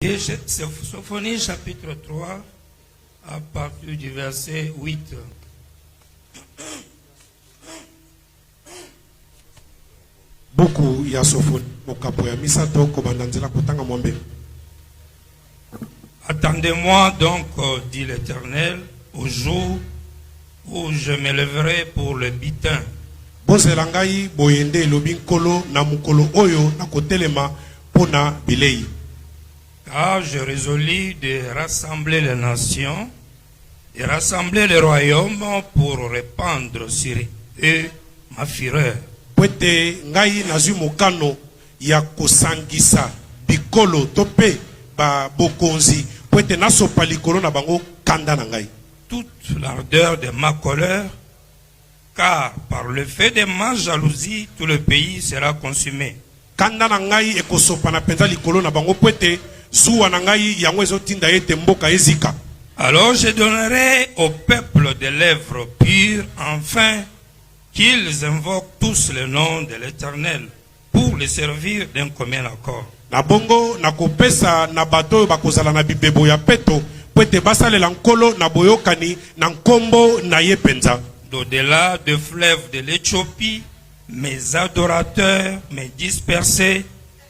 Et Sophonie chapitre 3, à partir du verset 8. Beaucoup ya Sophonie mokapo ya misato kobandanzela kutanga mwambe. Attendez-moi donc, dit l'Éternel, au jour où je me lèverai pour le butin. Bozela ngai boyende lobi nkolo na mukolo oyo na kotelema pona bilei. Car je résolus de rassembler les nations, de rassembler les royaumes pour répandre sur eux ma fureur. Pwete ngai nazwi mokano ya kosangisa bikolo tope ba bokonzi pwete nasopa likolo na bango kanda na ngai. Toute l'ardeur de ma colère, car par le fait de ma jalousie, tout le pays sera consumé. Kanda na ngai ekosopa na penza likolo na bango pwete zuwa na ngai yango ezotinda ete mboka ezika. Alors je donnerai au peuple des lèvres pures, enfin, qu'ils invoquent tous le nom de l'Éternel pour le servir d'un commun accord. Na bongo na kopesa na bato bakozala na bibebo ya peto pwete basalela nkolo na boyokani na nkombo na ye penza. D'au-delà du fleuve de l'Éthiopie, mes adorateurs, mes dispersés,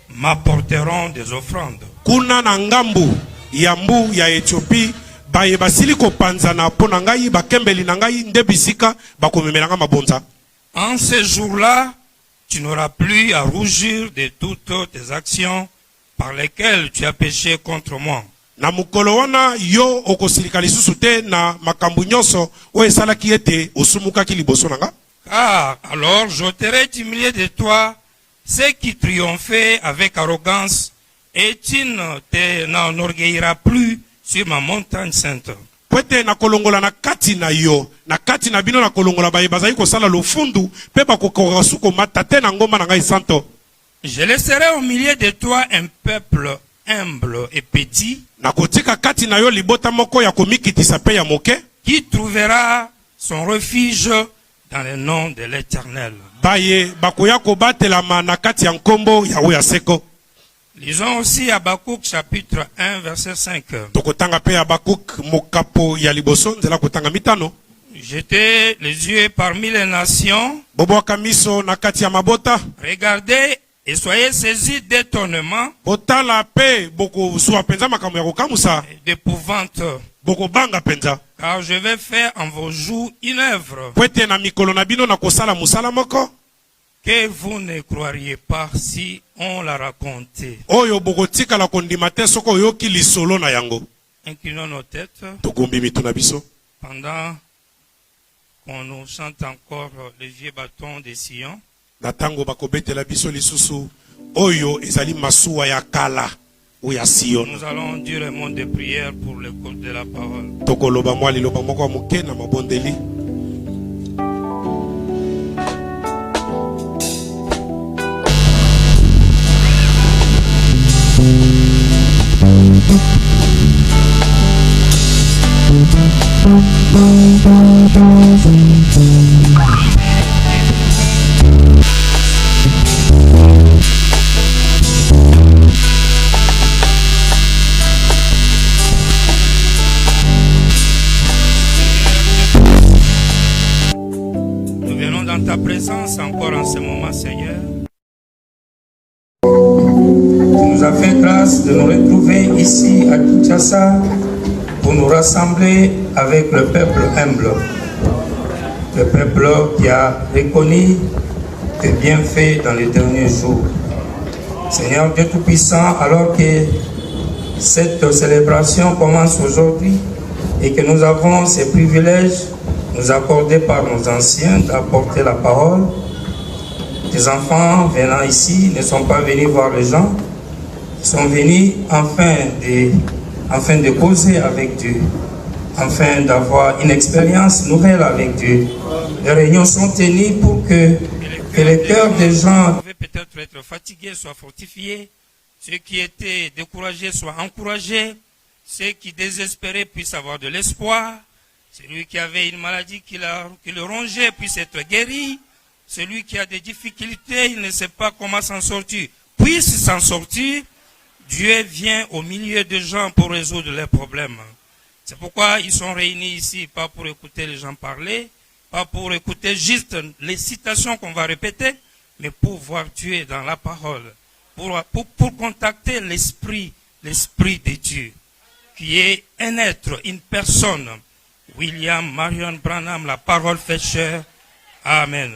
m'apporteront des offrandes. Kuna na ngambu ya mbu ya Ethiopie baye basili kopanzana pona ngai bakembeli na ngai nde bisika bakomemelanga mabonza. En ce jour-là, tu n'auras plus à rougir de toutes tes actions par lesquelles tu as péché contre moi. Na mukolo wana yo okosilika lisusu te na makambu nyonso o esalaki ete osumukaki liboso nanga. Car alors j'ôterai du milieu de toi ceux qui triomphaient avec arrogance, et tu n'enorgueilliras plus sur ma montagne sainte. Pwete na kolongola na kati na yo, na kati na bino na kolongola baye bazali kosala lofundu, pe bakokoka suko matate na ngoma na ngai santo. Je laisserai au milieu de toi un peuple humble et petit, Na kotika kati na yo libota moko ya komikitisa pe ya moke, qui trouvera son refuge dans le nom de l'Éternel. baye bakoya kobatelama na kati ya nkombo ya oya seko. Lisons aussi Habakkuk chapitre 1 verset 5. Tokotanga pe Habakuk mokapo ya liboso nzela kotanga mitano. Jetez les yeux parmi les nations, Boboaka miso na kati ya mabota. regardez et soyez saisis d'étonnement Botala pe boko suwa penza makambo ya kokamusa. et d'épouvante, Boko banga penza. car je vais faire en vos jours une œuvre Pwete na mikolo na bino na kosala musala moko. que vous ne croiriez pas si on la racontait. Oyo boko tika la kondima te soko yoki lisolo na yango. Inclinons nos têtes Togombi mitu na biso. pendant qu'on nous chante encore le vieux bâton de Sion. Na tango bakobetela biso lisusu. Oyo ezali masuwa ya kala. Oya Sion. Nous allons dire un mot de prière pour l'écoute de la parole. Tokoloba mwa liloba moko ya moke na mabondeli. Nous venons dans ta présence encore en ce moment, Seigneur. Tu nous as fait grâce de nous retrouver ici à Kinshasa pour nous rassembler avec le peuple humble. Le peuple qui a reconnu tes bienfaits dans les derniers jours. Seigneur Dieu Tout-Puissant, alors que cette célébration commence aujourd'hui et que nous avons ces privilèges nous accordés par nos anciens d'apporter la parole, tes enfants venant ici ne sont pas venus voir les gens, ils sont venus afin de causer avec Dieu, afin d'avoir une expérience nouvelle avec Dieu. Les réunions sont tenues pour que les cœurs des gens pouvaient peut-être être fatigués soient fortifiés, ceux qui étaient découragés soient encouragés, ceux qui désespéraient puissent avoir de l'espoir, celui qui avait une maladie qui le rongeait puisse être guéri, celui qui a des difficultés, il ne sait pas comment s'en sortir, puisse s'en sortir Dieu vient au milieu des gens pour résoudre leurs problèmes. C'est pourquoi ils sont réunis ici, pas pour écouter les gens parler, pas pour écouter juste les citations qu'on va répéter, mais pour voir Dieu dans la parole, pour contacter l'esprit de Dieu, qui est un être, une personne. William Marion Branham, la parole faite chair. Amen.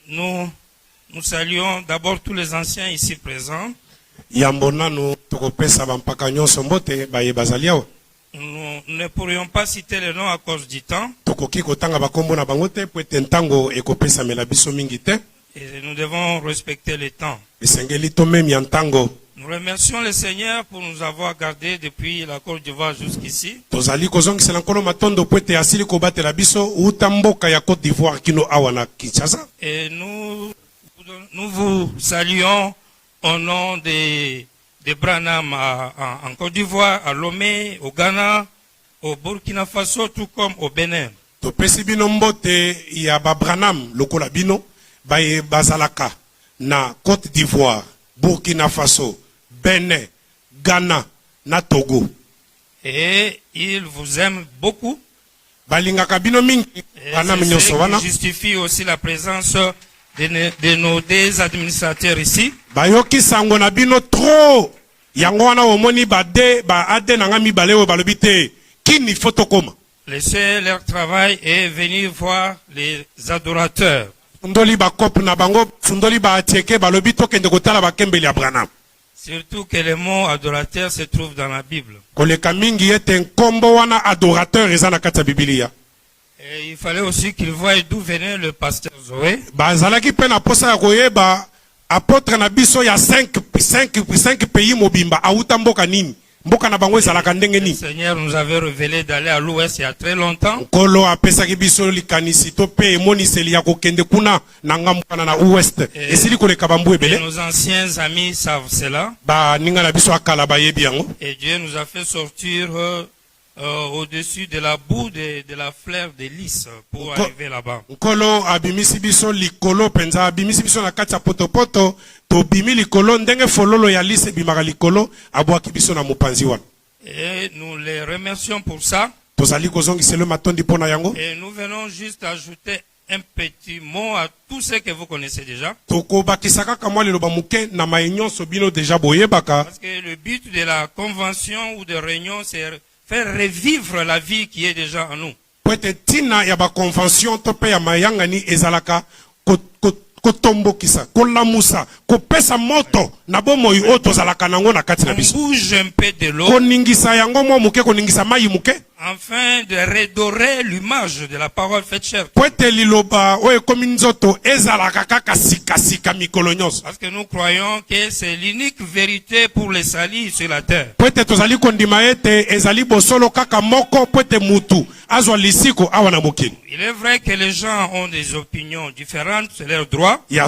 Nous saluons d'abord tous les anciens ici présents. Nous ne pourrions pas citer les noms à cause du temps. Et nous devons respecter le temps. Nous remercions le Seigneur pour nous avoir gardés depuis la Côte d'Ivoire jusqu'ici. Et nous vous saluons au nom de Branham en Côte d'Ivoire, à Lomé, au Ghana, au Burkina Faso, tout comme au Bénin. Bazalaka na Côte d'Ivoire, Burkina Faso, Bénin, Ghana, na Togo. Et il vous aime beaucoup. Et c'est justifie aussi la présence de nos deux administrateurs ici. Bayoki sango na bino trop. Yango wana omoni bade ade nangami balewe balobite. Kini fotokoma. Laissez leur travail et venir voir les adorateurs. Surtout que le mot adorateur se trouve dans la Bible. Et il fallait aussi qu'il voie d'où venait le pasteur Zoé. Le Seigneur nous avait révélé d'aller à l'ouest il y a très longtemps. Et nos anciens amis savent cela. Et Dieu nous a fait sortir au-dessus de la boue de la fleur de lys pour arriver là-bas. Et nous les remercions pour ça. Et nous venons juste ajouter un petit mot à tout ce que vous connaissez déjà. Parce que le but de la convention ou de réunion, c'est faire revivre la vie qui est déjà en nous. On bouge un peu de l'eau afin de redorer l'image de la parole faite chair. Parce que nous croyons que c'est l'unique vérité pour les salis sur la terre. Il est vrai que les gens ont des opinions différentes, c'est leur droit. Mais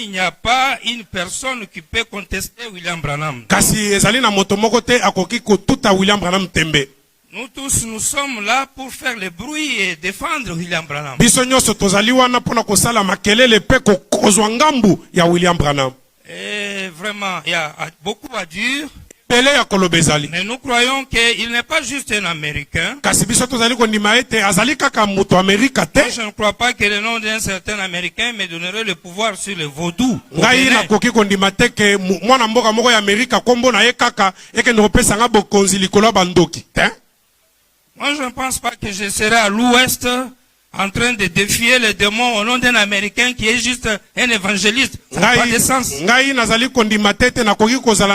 il n'y a pas une personne qui peut contester William Branham. Nous tous, nous sommes là pour faire le bruit et défendre William Branham. Et vraiment, il y a beaucoup à dire. Mais nous croyons qu'il n'est pas juste un Américain. Moi, je ne crois pas que le nom d'un certain Américain me donnerait le pouvoir sur le vaudou. Moi, je ne pense pas que je serai à l'ouest en train de défier les démons au nom d'un Américain qui est juste un évangéliste. Ça n'a pas de sens.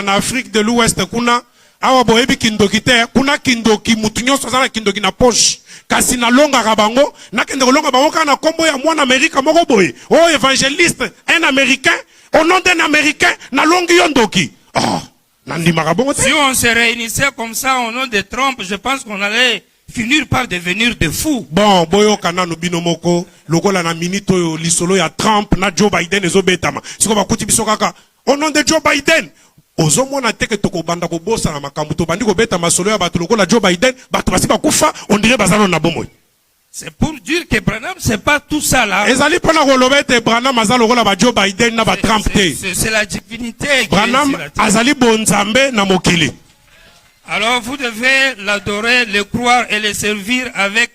Afrique de l'Ouest kuna awa boyebi kindoki te kuna kindoki mutu nyonso za na kindoki na poche kasi na longa kabango na kende longa bango kana kombo ya mwana Amerika moko boye oh évangéliste un Américain au nom d'un Américain na longi yondoki si on se réunissait comme ça au nom de Trump, je pense qu'on allait finir par devenir des fous. Bon, boyo kana no binomoko lokola na minito yo lisolo ya Trump na Joe Biden ezobetama siko bakuti biso kaka au nom de Joe Biden ozomona teke toko banda ko bosa na makambu to bandi ko beta masolo ya bato lokola Joe Biden bato basi bakufa on dirait bazalo na bomoi. C'est pour dire que Branham, c'est pas tout ça là. Ezali pona ko lobete Branham azalo lokola ba Joe Biden na ba Trump te. C'est la divinité qui Branham est sur la terre. azali bonzambe na mokili. Alors vous devez l'adorer, le croire et le servir avec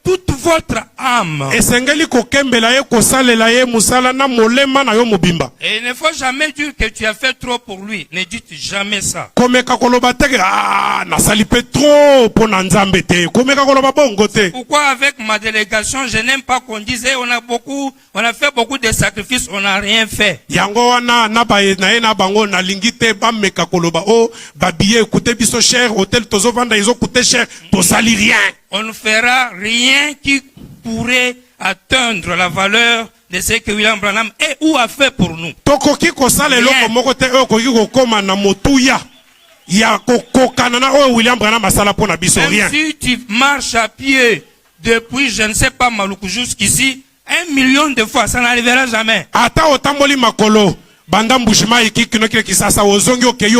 toute votre âme. Esengeli ko kembela ye ko salela ye musala na molema na yo mobimba. Et il ne faut jamais dire que tu as fait trop pour lui. Ne dites jamais ça. Komeka koloba teke na sali pe trop pona nzambe te. Komeka koloba bongo te. Pourquoi avec ma délégation, je n'aime pas qu'on dise on a fait beaucoup de sacrifices, on n'a rien fait. Yango wana na ba na ye na bango na lingite ba meka koloba o ba billet coûter biso cher, hôtel tozo vanda ils ont coûté cher, to sali rien. On ne fera rien qui pourrait atteindre la valeur de ce que William Branham est ou a fait pour nous. Tokoki ko sala eloko moko te o koki ko koma na motuya ya kokokana na o William Branham asala pona biso rien. Même si tu marches à pied depuis je ne sais pas Maluku jusqu'ici 1 million de fois, ça n'arrivera jamais. Ata otamboli makolo banda mbushima iki kinokile kisasa ozongi okeyi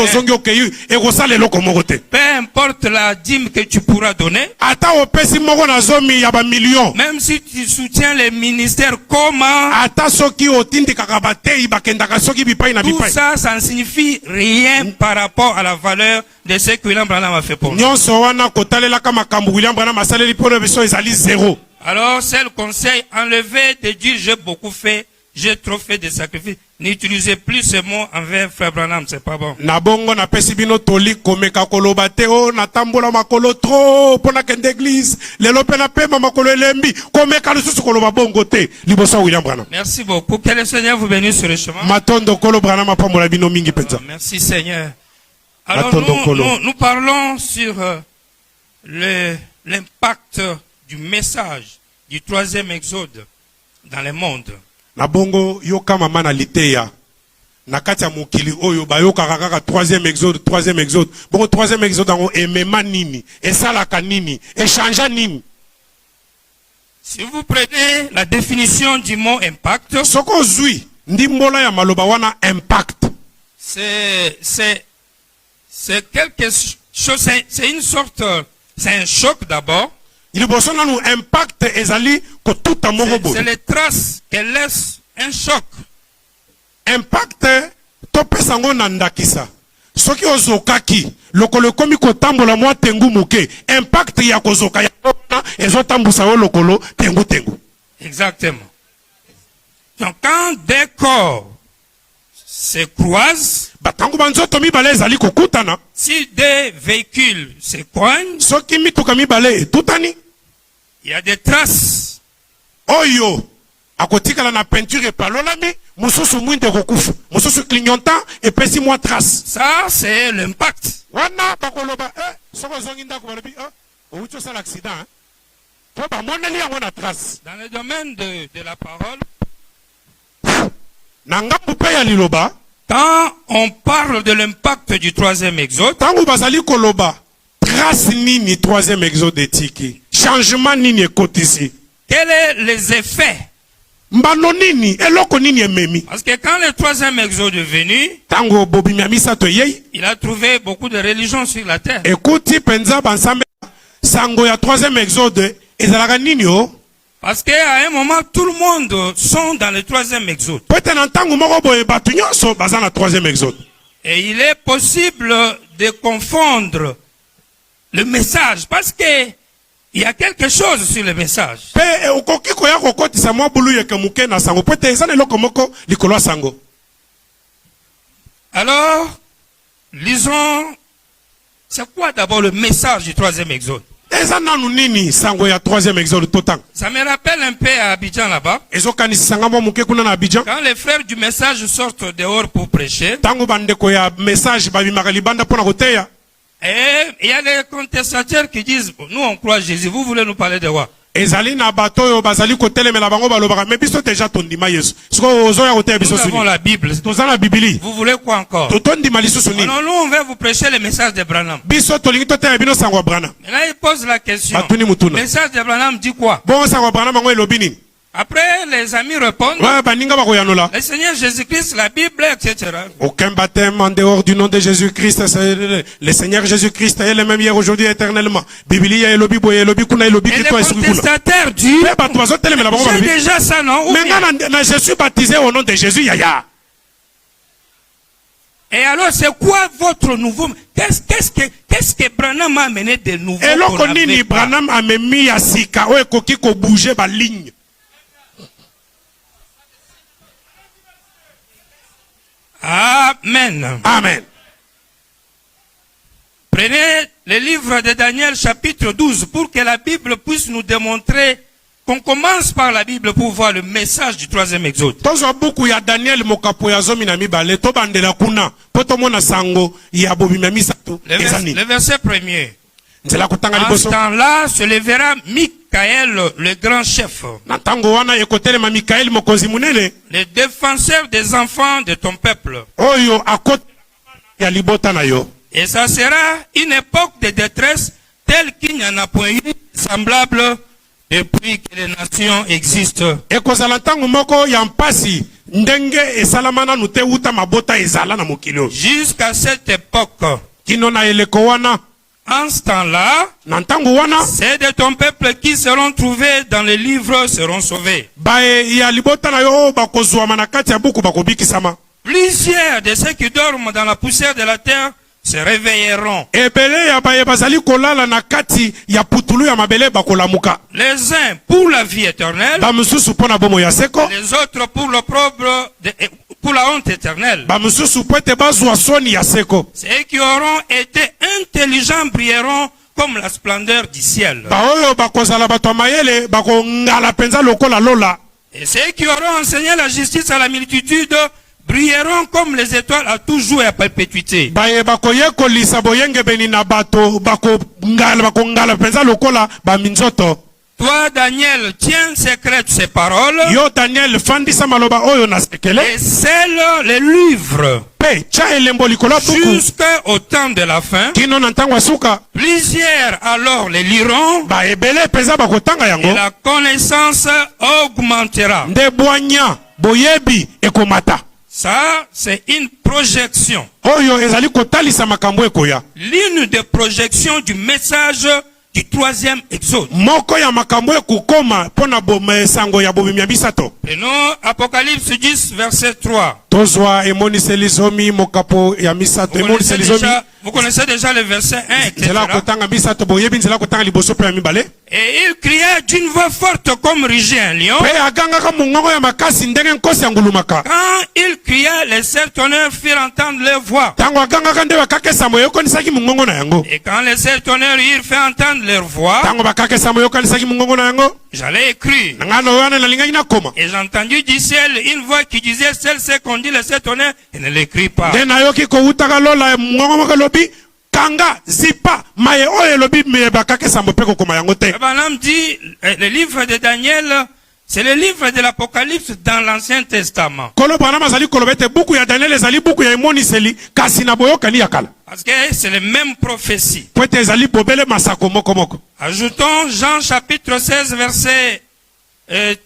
e ko sala eloko moko te. Peu importe la dîme que tu pourras donner. Ata opesi moko na zomi ya ba million. Même si tu soutiens les ministères comment. Ata soki otindika batei bakendaka soki bipai na bipai. Tout ça, ça ne signifie rien par rapport à la valeur de ce que William Branham a fait pour nous. Nyonso wana kotalela kama kambu William Branham asaleli pona biso ezali zéro. Alors, c'est le conseil, enlevez de dire j'ai beaucoup fait, j'ai trop fait de sacrifices. N'utilisez plus ce mot envers Frère Branham, c'est pas bon. Na bongo na pesi bino toli komeka koloba te o na tambola makolo trop pona kende église lelo pe na pema makolo elembi komeka lususu koloba bongo te liboso William Branham. Merci beaucoup. Que le Seigneur vous bénisse sur le chemin. Matondo kolo Branham apambola bino mingi penza. Merci Seigneur. Alors nous parlons sur l'impact du message du troisième exode dans le monde. Na bongo yoka mama na liteya na kati ya mokili oyo bayoka kaka troisième exode. Bongo troisième exode ngo emema nini esalaka nini échangea nini. Si vous prenez la définition du mot impact, soko zui ndimbola ya maloba wana impact c'est quelque chose, c'est une sorte, c'est un choc d'abord. Impact ezali ko tuta moko boy. C'est les traces qu'elle laisse un choc. Impact to pesango na ndakisa. Soki ozokaki lokolo komi ko tambola mwa tengu muke. Impact ya kozoka ya ezotambusa o lokolo tengu. Exactement. Donc quand des corps se croisent, si des véhicules se coignent, il y a des traces. Oyo akotikala na peinture epalolami mususu mwinde kokufa mususu clignotant et pesi moi trace. Ça c'est l'impact. Wana bakoloba soko zonginda ko balobi oucho sala accident to ba moneli yango na trace. Dans le domaine de la parole, nanga mpe ya liloba quand on parle de l'impact du troisième exode, tango bazali koloba trace nini troisième exode etiki changement nini ekotisi. Quels sont les effets? Mbano nini eloko nini ememi. Parce que quand le troisième exode est venu, tango bobimia misato yei, il a trouvé beaucoup de religions sur la terre. Ekuti penza bansambe sango ya troisième exode ezalaka nini o? Parce qu'à un moment, tout le monde sont dans le troisième exode. Et il est possible de confondre le message parce que il y a quelque chose sur le message. Alors, lisons, c'est quoi d'abord le message du troisième exode? Ça me rappelle un peu à Abidjan là-bas. Quand les frères du message sortent dehors pour prêcher, et il y a des contestateurs qui disent, nous on croit Jésus, vous voulez nous parler de quoi? Nous avons la Bible. Vous voulez quoi encore? Non, nous on veut vous prêcher le message de Branham. Maintenant il pose la question. Le message de Branham dit quoi? Après, les amis répondent, Ouais, baninga bakoyanola. le Seigneur Jésus-Christ, la Bible, etc. Aucun baptême en dehors du nom de Jésus-Christ. Le Seigneur Jésus-Christ est le même hier, aujourd'hui, éternellement. Biblia elobi boye elobi kuna elobi Et kito les esukuna. contestataires disent, Mais bato bazotelemela bango j'ai balobi. déjà ça, non? Ou Mais bien- nga je suis baptisé au nom de Jésus yaya. Et alors, c'est quoi votre nouveau... Qu'est-ce que Branham a amené de nouveau qu'on Eloko n'avait nini pas? Branham amemi ya sika oyo ekoki ko bouger ba ligne. Amen. Amen. Prenez le livre de Daniel chapitre 12 pour que la Bible puisse nous démontrer qu'on commence par la Bible pour voir le message du troisième exode. Tozwa buku ya Daniel mokapo ya zomi na mibale to bandela kuna po tomona sango ya bobima misato ezani. Le verset premier. Nzela kutanga En ce liboso. temps-là se lèvera Michael, le grand chef, Na ntango wana ekotelema Mikaeli mokonzi munene le défenseur des enfants de ton peuple. oyo akota ya libota na yo. Et ça sera une époque de détresse telle qu'il n'y en a point eu semblable depuis que les nations existent. Ekozala ntango moko ya mpasi ndenge esalama nanu te uta mabota ezala na mokili oyo. Jusqu'à cette époque, Kino na eleko wana en ce temps-là, na ntango wana c'est de ton peuple qui seront trouvés dans les livres seront sauvés. bae ya libota na yo oyo bakozwama na kati ya buku bakobikisama. Plusieurs de ceux qui dorment dans la poussière de la terre se réveilleront. Ebele ya baye bazali kolala na kati ya putulu ya mabele bakolamuka. Les uns pour la vie éternelle, Bamususu pona bomo ya seko, les autres pour l'opprobre, pour la honte éternelle. bamususu po ete bazwa soni ya seko. Ceux qui auront été intelligents brilleront comme la splendeur du ciel. Baoyo bakozala bato ya mayele bakongala penza lokola lola. Et ceux qui auront enseigné la justice à la multitude brilleront comme les étoiles à toujours et à perpétuité. Baye bakoyekolisa boyenge beni na bato bakongala penza lokola baminzoto. Toi, Daniel, tiens secrète ces paroles Yo Daniel fandisa maloba oyo na sekele. et scelle les livres Pe cha elembo likolo buku. jusqu'au temps de la fin. Kino na ntango asuka. Plusieurs alors les liront Ba ebele penza bakotanga et yango. la connaissance augmentera. Nde bwanya boyebi ekomata. Ça, c'est une projection. Oyo ezali kotalisa makambo ekoya. L'une des projections du message du troisième exode. Moko ya makambo ekokoma pona boma sango ya bobimi ya bisato. Prenons Apocalypse 10, verset 3. Tozwa emoniseli zomi mokapo ya misato emoniseli zomi. Vous connaissez déjà le verset 1, etc. Nzela kotanga bisato boyebi nzela kotanga liboso pe ya mibale. Et il criait d'une voix forte comme rugit un lion. Pe agangaka mongongo ya makasi ndenge nkosi ya ngulumaka. Quand il criait, les sept tonnerres firent entendre leur voix. Tango agangaka nde bakakesa moyokonisaki mongongo na yango. Et quand les sept tonnerres eurent fait entendre leur voix, Tango bakakesa moyokonisaki mongongo na yango. j'allais écrire. Ngano wana nalingaki nakoma. Et j'ai entendu du ciel une voix qui disait, celle qu'on dit les sept tonnerres, et ne l'écrit pas. Nde nayoki kowutaka lola mongongo moko lobi kanga zipa maye oyo lobi me bakakesa mpe kokoma yango te. Branham dit, le livre de Daniel, c'est le livre de l'Apocalypse dans l'Ancien Testament. Kolo Branham azali koloba ete buku ya Daniel ezali buku ya emoniseli kasi na boyokani ya kala. Parce que c'est les mêmes prophéties. Po ete ezali bobele masako moko moko. Ajoutons Jean chapitre 16, verset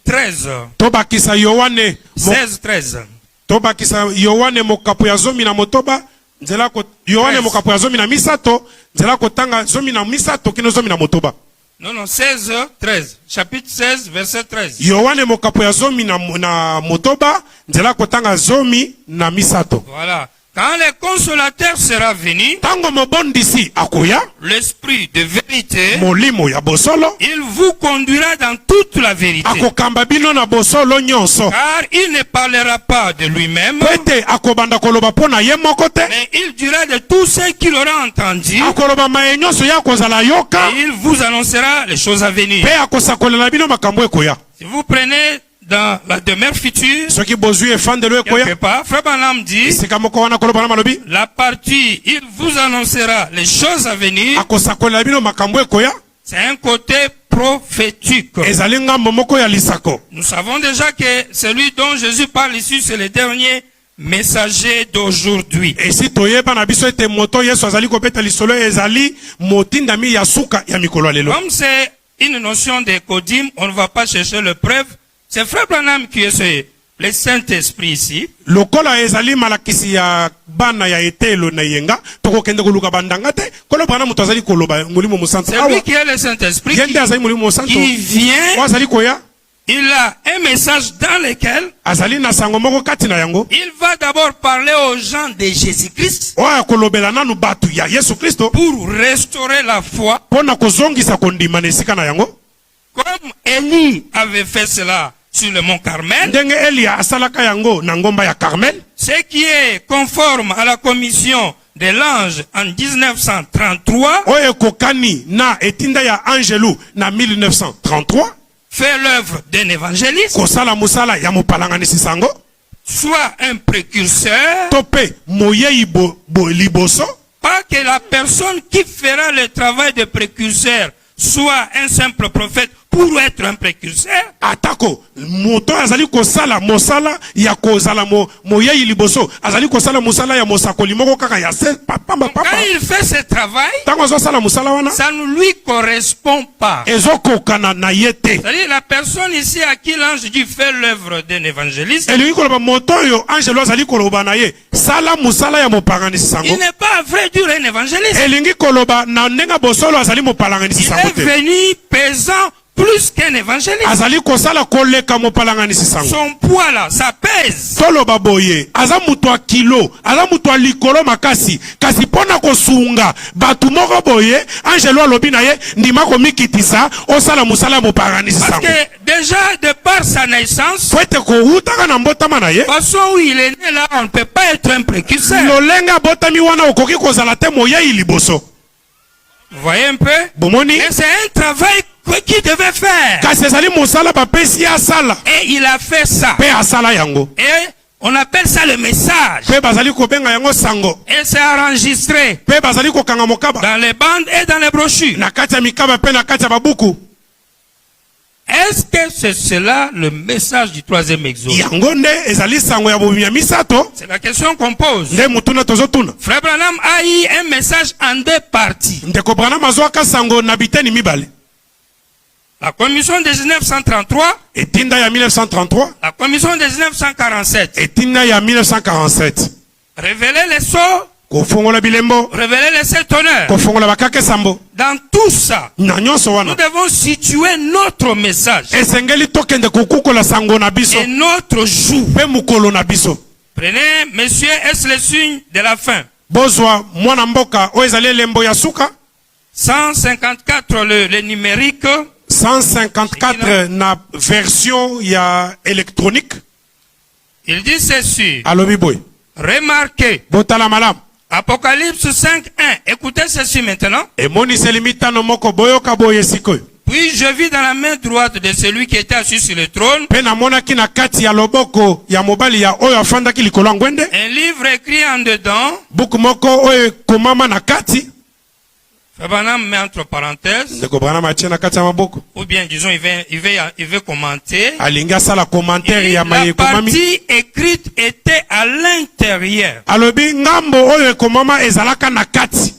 13. Tobakisa Yohane 16-13. tobakisa Yohane mokapo ya zomi na motoba nzela ko Yohane mokapo ya zomi na misato nzela kotanga zomi na misato kino zomi na motoba. Non, 16-13. Chapitre 16, verset 13. Yohane mokapo ya zomi na motoba nzela kotanga zomi na misato. Voilà. Quand le consolateur sera venu, Tango mobondisi akoya l'esprit de vérité, molimo ya bosolo il vous conduira dans toute la vérité. akokamba bino na bosolo nyonso. Car il ne parlera pas de lui-même, Pete akobanda koloba pona ye moko te. mais il dira de tout ce qu'il aura entendu, Akoloba maye nyonso ya kozala yoka. et il vous annoncera les choses à venir. Pe akosakolela bino makambo ekoya. Si vous prenez dans la demeure future, Soki bozwi efandelo quelque ekoya. part, Frère Branham dit, Esika moko wana koloba na malobi. la partie, il vous annoncera les choses à venir, Akosakolela bino makambo ekoya. c'est un côté prophétique. Ezali ngambo moko ya lisako. Nous savons déjà que celui dont Jésus parle ici, c'est le dernier messager d'aujourd'hui. Esi toyeba na biso ete moto Yesu azali kobeta lisolo ezali motindami ya suka ya mikolo ya lelo. Comme c'est une notion de codim, on ne va pas chercher le preuve, C'est Frère Branham qui est le Saint-Esprit ici. lokola ezali malakisi ya bana ya etelo na yenga tokokende koluka bandanga te kolo bana mutu azali koloba molimo mosantu C'est lui qui est le Saint-Esprit yende azali molimo mosantu qui vient. o azali koya Il a un message dans lequel azali na sango moko kati na yango il va d'abord parler aux gens de Jésus-Christ oyo kolobela nanu batu ya Yesu Kristo pour restaurer la foi, pona kozongisa kondima na esika na yango comme Élie avait fait cela sur le mont Carmel. ndenge Elia asalaka yango na ngomba ya Carmel. Ce qui est conforme à la commission de l'ange en 1933 oyo kokani na etinda ya Angelu na 1933 fait l'œuvre d'un évangéliste, kosala musala ya mopalanganisi sango soit un précurseur, to pe moyei liboso pas que la personne qui fera le travail de précurseur soit un simple prophète pour être un précurseur. atako moto azali kosala mosala ya kozala moyei liboso azali kosala musala ya mosakoli moko kaka ya se papa. Quand il fait ce travail, Tango azosala musala wana ça ne lui correspond pas. ezokokana na ye te C'est-à-dire la personne ici à qui l'ange dit fait l'œuvre d'un évangéliste, elingi koloba moto oyo angelo azali koloba na ye sala musala ya mopalanganisi il sango n'est pas à vrai dire un évangéliste. elingi koloba na ndenga bosolo azali mopalanganisi Il sango est te venu pesant plus qu'un évangéliste. azali kosala koleka mopalanganisi sango Son poids là, ça pèse. toloba boye aza mutu ya kilo aza mutu ya likolo makasi kasi mpona kosunga batu moko boye angelo alobi na ye ndima komikitisa osala musala ya mopalanganisi Parce sango que déjà de par sa naissance, po ete koutaka na mbotama na ye la façon où il est né là, on ne peut pas être un précurseur. lolenge abotami wana okoki kozala te moyei liboso Vous voyez un peu? bomoni Et c'est un travail qu'il devait faire. kasi ezali mosala bapesi ye asala Et il a fait ça. mpe asala yango Et on appelle ça le message. mpe bazali kobenga yango sango Et c'est enregistré mpe bazali kokanga mokaba dans les bandes et dans les brochures. na kati ya mikaba mpe na kati ya babuku Est-ce que c'est cela le message du troisième exode? yango nde ezali sango ya bobimi ya misato C'est la question qu'on pose. nde mutuna tozotuna Frère Branham a eu un message en deux parties. ndeko Branham azwaka sango na biteni mibale La commission de 1933, etinda ya 1933 la commission de 1947. etinda ya 1947 Révéler les sceaux, kofongola bilembo révéler les sept honneurs. kofongola bakake sambo Dans tout ça, na nyonso nous wana devons situer notre message esengeli tokende kokukola sango na biso et notre jour. mpe mokolo na biso Prenez, messieurs, est-ce le signe de la fin? bozwa mwana mboka oyo ezali elembo ya suka 154, le numérique. 154 na version ya électronique Il dit ceci. alobi boy Remarquez, botala malamu Apocalypse 5.1. Écoutez ceci maintenant. emoniseli mitano moko boyoka boye sikoyo Puis je vis dans la main droite de celui qui était assis sur le trône mpe namonaki na kati ya loboko ya mobali ya oyo afandaki likolo ya ngwende un livre écrit en dedans. buku moko oyo ekomama na kati Frère Branham met entre parenthèses, ndeko Branham atie na kati ya maboko ou bien disons il veut commenter. alingi asala commentaire ya La maye ekomami partie écrite était à l'intérieur alobi ngambo oyo ekomama ezalaka na kati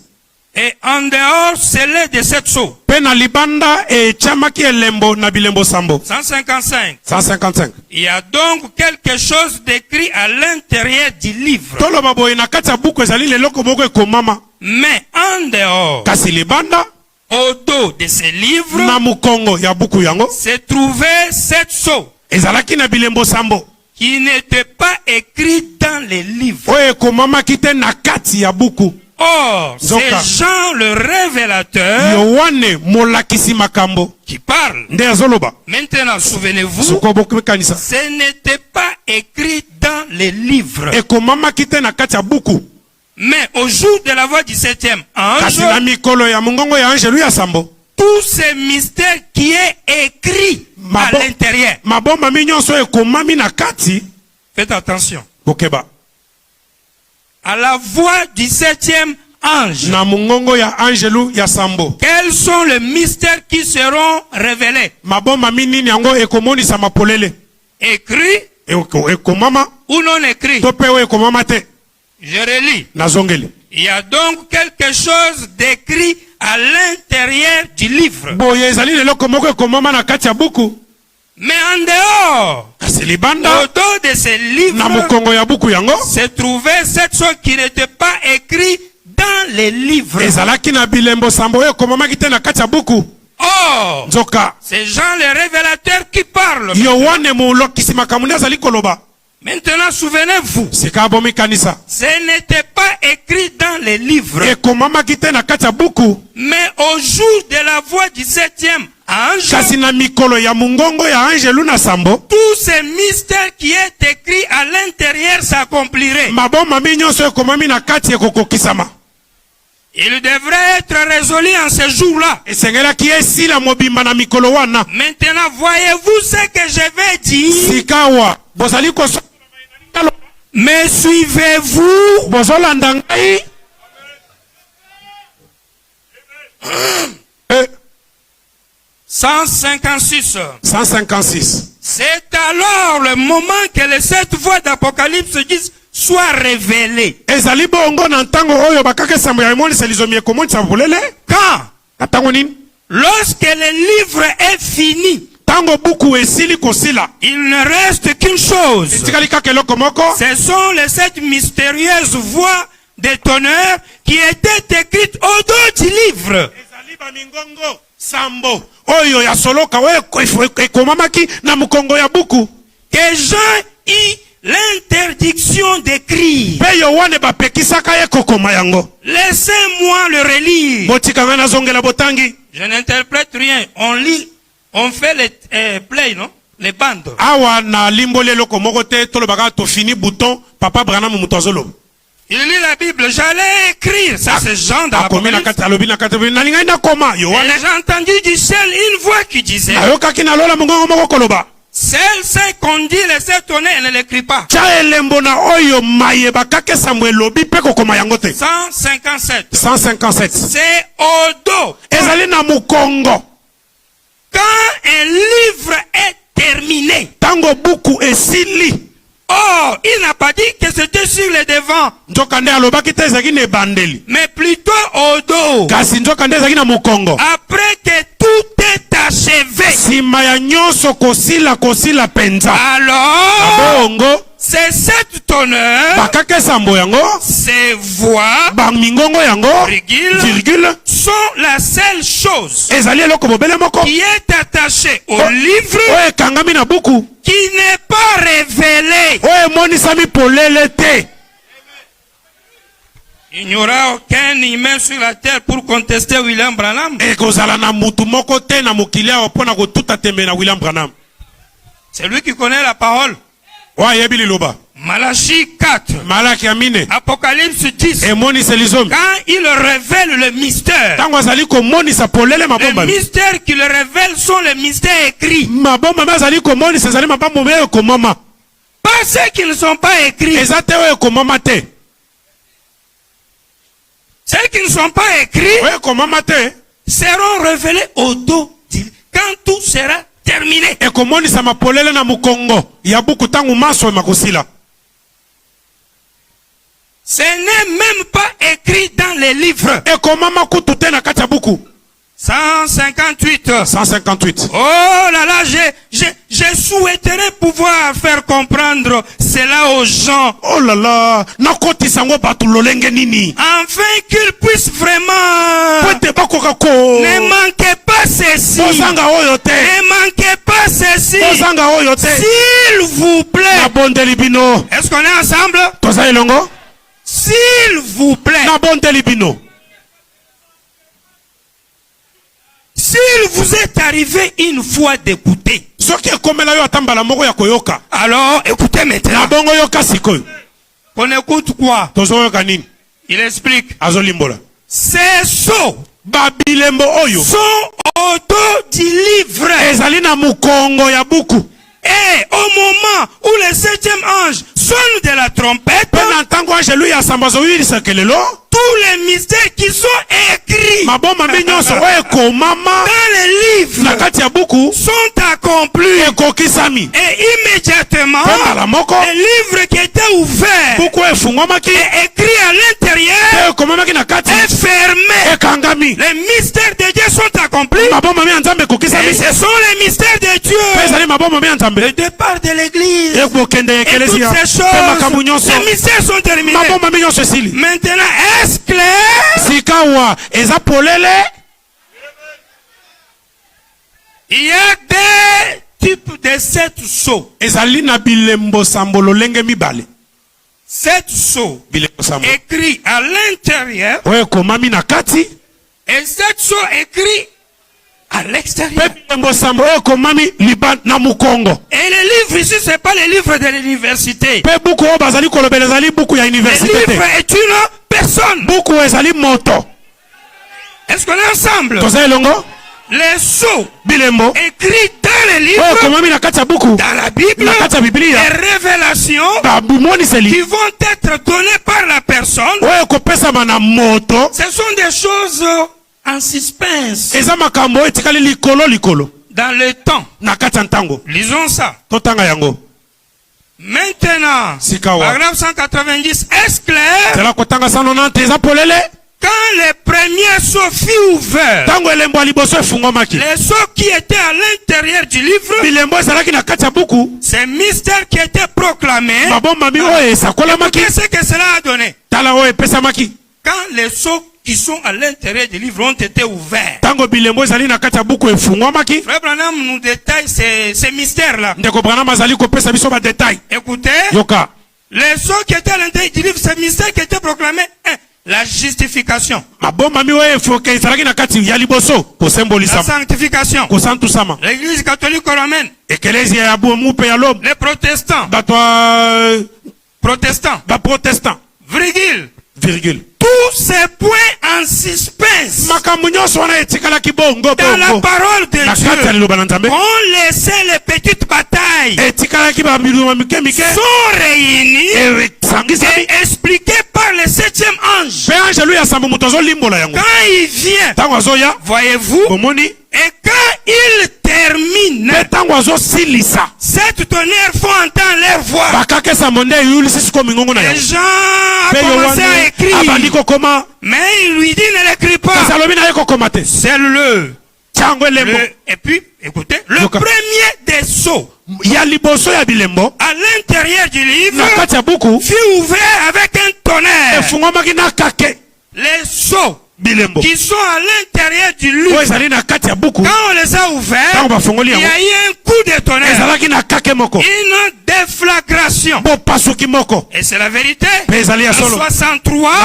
et en dehors scellé de cette sceau. mpe na libanda etiamaki elembo na bilembo sambo 155. 155 Il y a donc quelque chose d'écrit à l'intérieur du livre. toloba boye na kati ya buku ezali leloko moko ekomama Mais en dehors, kasi libanda au dos de ce livre, na mokongo ya buku yango se trouvait cette sceau ezalaki na bilembo sambo qui n'était pas écrite dans les livres. oyo ekomamaki te na kati ya buku Or, Zoka. c'est Jean le révélateur yohane molakisi makambo qui parle. nde azoloba Maintenant, souvenez-vous, soko bokomekanisa ce n'était pas écrit dans les livres. ekomamaki te na kati ya buku Mais au jour de la voix du septième kasi ange, na mikolo ya mongongo ya angelu ya sambo tout ce mystère qui est écrit à l'intérieur. mabombami nyonso ekomami na kati Faites attention. bokeba À la voix du septième ange, na mongongo ya angelu ya sambo quels sont les mystères qui seront révélés? mabombami nini yango ekomonisa mapolele Écrits ekomama ou non écrits? to mpe oyo ekomama te Je relis. nazongeli Il y a donc quelque chose d'écrit à l'intérieur du livre. boye ezali leloko moko ekomama na kati ya buku Mais en dehors, kasi libanda au dos de ces na livres, mukongo ya buku yango se trouvait cette chose qui n'était pas écrite dans les livres. ezalaki na bilembo sambo oyo ekomamaki te na kati ya buku. Or, Nzoka c'est Jean le révélateur qui parle. yohane mulokisi makambo nde azali koloba. Maintenant, souvenez-vous, sika abomi kanisa ce n'était pas écrit dans les livres. ekomamaki te na kati ya buku, Mais au jour de la voix du 7e ange, kasi na mikolo ya mungongo ya angelu na sambo tous ces mystères qui est écrit à l'intérieur s'accompliraient. mabomami nyonso ekomami na kati ekokokisama. Il devrait être résolu en ce jour-là. esengelaki esila mobimba na mikolo wana. Maintenant, voyez-vous ce que je vais dire? sikawa bozali koso Me suivez-vous? bozolanda ngai. 156. 156 C'est alors le moment que les 7 voix d'Apocalypse disent soit révélées. ezali bongo na ntango oyo bakaka esambo ya emoniselizo miekomonisa polele. Quand? na ntango nini? Lorsque le livre est fini, ntango buku esili kosila il ne reste qu'une chose. etikali kaka eloko moko. Ce sont les 7 mystérieuses voix de tonnerre qui étaient écrites au dos du livre. ezali bamingongo sambo oyo ya soloka oyo ekomamaki na mukongo ya buku. Que Jean eut l'interdiction d'écrire. mpe yohane bapekisaka ye kokoma yango. Laissez-moi le relire. botika ngai nazongela botangi. Je n'interprète rien. On lit, on fait les play, non? Les bandes. awa na limboli eloko moko te tolobaka tofini bouton papa Branham mutu azoloba. Il lit la Bible. J'allais écrire. Ça, c'est Jean dans akomi na l'Apocalypse. kati alobi na kati nalingai nakoma Et yohane j'ai entendu du ciel une voix qui disait, ayokaki na lola mongongo moko koloba celle qu'on dit les 7 tonnerres, elle ne l'écrit pas. tia elembo na oyo mayeba kaka esambo elobi mpe kokoma yango te. 157. 157 C'est au dos. ezali na mukongo. Quand un livre est terminé, ntango buku esili oh, il n'a pas dit que c'était sur le devant, nzoka nde alobaki te ezalaki na ebandeli, mais plutôt au dos. kasi nzoka nde ezalaki na mukongo. Après que tout est achevé, nsima ya nyonso kosila penza. alors, bongo ces 7 tonnerres, bakaka esambo yango ces voix, bamingongo yango virgule sont la seule chose ezali eloko bobele moko qui est attachée au livre, oyo ekangami na buku qui n'est pas révélée. oyo emonisami polele te. Il n'y aura aucun humain sur la terre pour contester William Branham. ekozala na mutu moko te na mokili awa mpo na kotuta tembe na William Branham. C'est lui qui connaît la parole. oyo ayebi liloba. Malachie 4, malaki ya mine Apocalypse 10. emonisa lizomi. Quand il révèle le mystère, ntango azali komonisa polele les mabombami, mystères qu'il révèle sont les mystères écrits. mabombami azali komonisa ezali mabambomi oyo ekomama, Pas ceux qui ne sont pas écrits. eza te oyo ekomama te. Ceux qui ne sont pas écrits oyo ekomama te seront révélés au dos quand tout sera terminé. ekomonisa mapolele na mukongo ya buku ntango maso emakosila. Ce n'est même pas écrit dans les livres. ekomama kutu te na kati ya buku. 158. 158 Oh là là, je souhaiterais pouvoir faire comprendre cela aux gens, oh la la nakotisa yango bato lolenge nini afin qu'ils puissent vraiment... po ete bakoka Ne manquez pas ceci. kozanga oyo te, Ne manquez pas ceci. kozanga oyo te. S'il vous plaît. nabondeli bino, Est-ce qu'on est ensemble? toza elongo. S'il vous plaît. nabondeli bino. S'il vous est arrivé une fois d'écouter, soki ekomela yo ata mbala moko ya koyoka, alors écoutez maintenant. na bongo yoka sikoyo. On écoute quoi? tozoyoka nini? Il explique. azolimbola Ces sceaux babilembo oyo sont au dos du livre. ezali na mukongo ya buku. Et au moment où le 7e ange sonne de la trompette, mpe na ntango angelu ya sambo azoyilisa kelelo, tous les mystères qui sont écrits mabomami nyonso oyo ekomama dans les livres na kati ya buku sont accomplis. ekokisami. Et immédiatement, mpe mbala moko le livre qui était ouvert buku efungwamaki et écrit à l'intérieur mpe ekomamaki na kati est fermé. ekangami. Les mystères de Dieu sont accomplis. mabomami ya nzambe Et ekokisami ce sont les mystères de Dieu. mpe ezali le départ de l'église, et toutes ces choses, les mystères sont terminés. Maintenant, est-ce clair? Il y a des types de 7 sceaux. 7 sceaux écrits à l'intérieur et 7 sceaux écrits à l'extérieur. Et les livres ici, ce n'est pas les livres de l'université. Le livre est une personne. Est-ce qu'on est ensemble? Les sceaux écrits dans les livres, dans la Bible, les révélations qui vont être données par la personne, ce sont des choses en suspense. Dans le temps. Lisons ça. Maintenant, paragraphe 190, est-ce clair? Quand les premiers sceaux furent ouverts, les sceaux qui étaient à l'intérieur du livre, ces mystères qui étaient proclamés, qu'est-ce que cela a donné? Quand les sceaux qui sont à l'intérieur du livre ont été ouverts, Frère Branham nous détaille ces mystères-là. Écoutez, les sceaux qui étaient à l'intérieur du livre, ces mystères qui étaient proclamés, la justification, la sanctification, l'église catholique romaine, les protestants, virgule, tous ces points en suspense dans la parole de Dieu ont laissé les petites batailles, sont réunies et expliquées par le 7e ange. Quand il vient, voyez-vous, et quand il termine, cette tonnerre font entendre leur voix. Les gens ont commencé à écrire, mais il lui dit ne l'écris pas. C'est et puis, écoutez, le premier des sceaux à l'intérieur du livre fut ouvert avec un tonnerre. Les sceaux qui sont à l'intérieur du livre, quand on les a ouverts, il y a eu un coup de tonnerre, une déflagration. Et c'est la vérité. En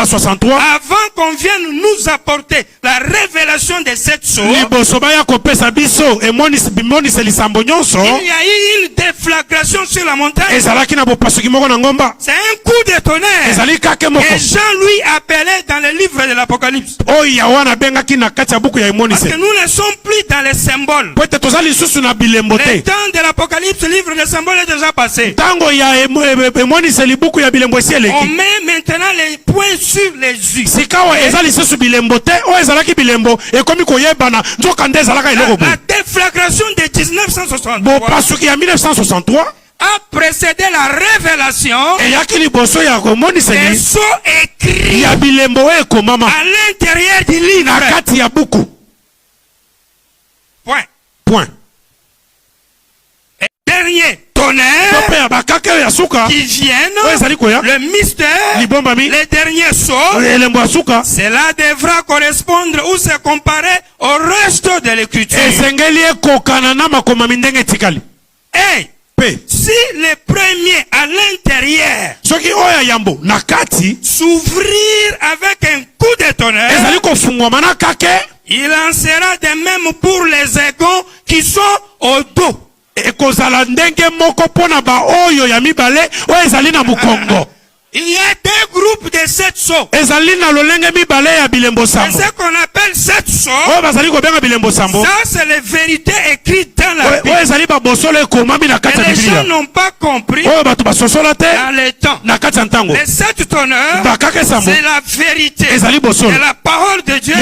63, avant qu'on vienne nous apporter la révélation de cette sceaux, il y a eu une déflagration sur la montagne. C'est un coup de tonnerre que Jean lui appelait dans le livre de l'Apocalypse. Parce que nous ne sommes plus dans les symboles. Le temps de l'Apocalypse, le livre des symboles est déjà passé. On met maintenant les points sur les yeux. La déflagration de 1963 a précédé la révélation des sceaux écrits à l'intérieur du livre. Point. Et dernier tonnerre qui viennent, le mystère, les derniers sceaux, cela devra correspondre ou se comparer au reste de l'écriture. Et si les premiers à l'intérieur s'ouvrir avec un coup de tonnerre, il en sera de même pour les égons qui sont au dos. Il y a deux groupes de 7 sceaux. C'est ce qu'on appelle 7 sceaux. Ça, c'est les vérités écrites dans la Bible. Et les gens n'ont pas compris dans les temps. Les 7 tonnerres, c'est la vérité. C'est la parole de Dieu,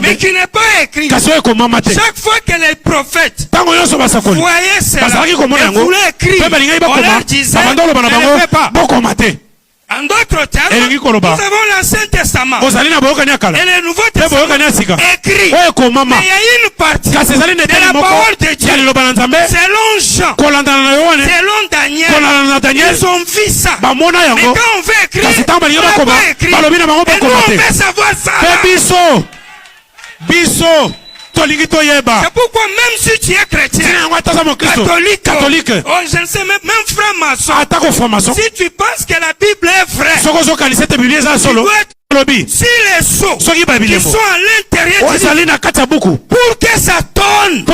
mais qui n'est pas écrite. Chaque fois que les prophètes voyaient cela et voulaient écrire, on leur disait, ne le faites pas. En d'autres termes, nous avons l'Ancien Testament et le Nouveau Testament écrit. Mais il y a une partie de la parole de Dieu selon Jean, selon Daniel, ils ont vu ça. Mais quand on veut écrire, on n'a pas écrit. Et nous on veut savoir ça. C'est pourquoi même si tu es chrétien, catholique, oh, je ne sais même franc-maçon, si tu penses que la Bible est vraie, tu dois si les sceaux qui sont à l'intérieur pour que ça tourne,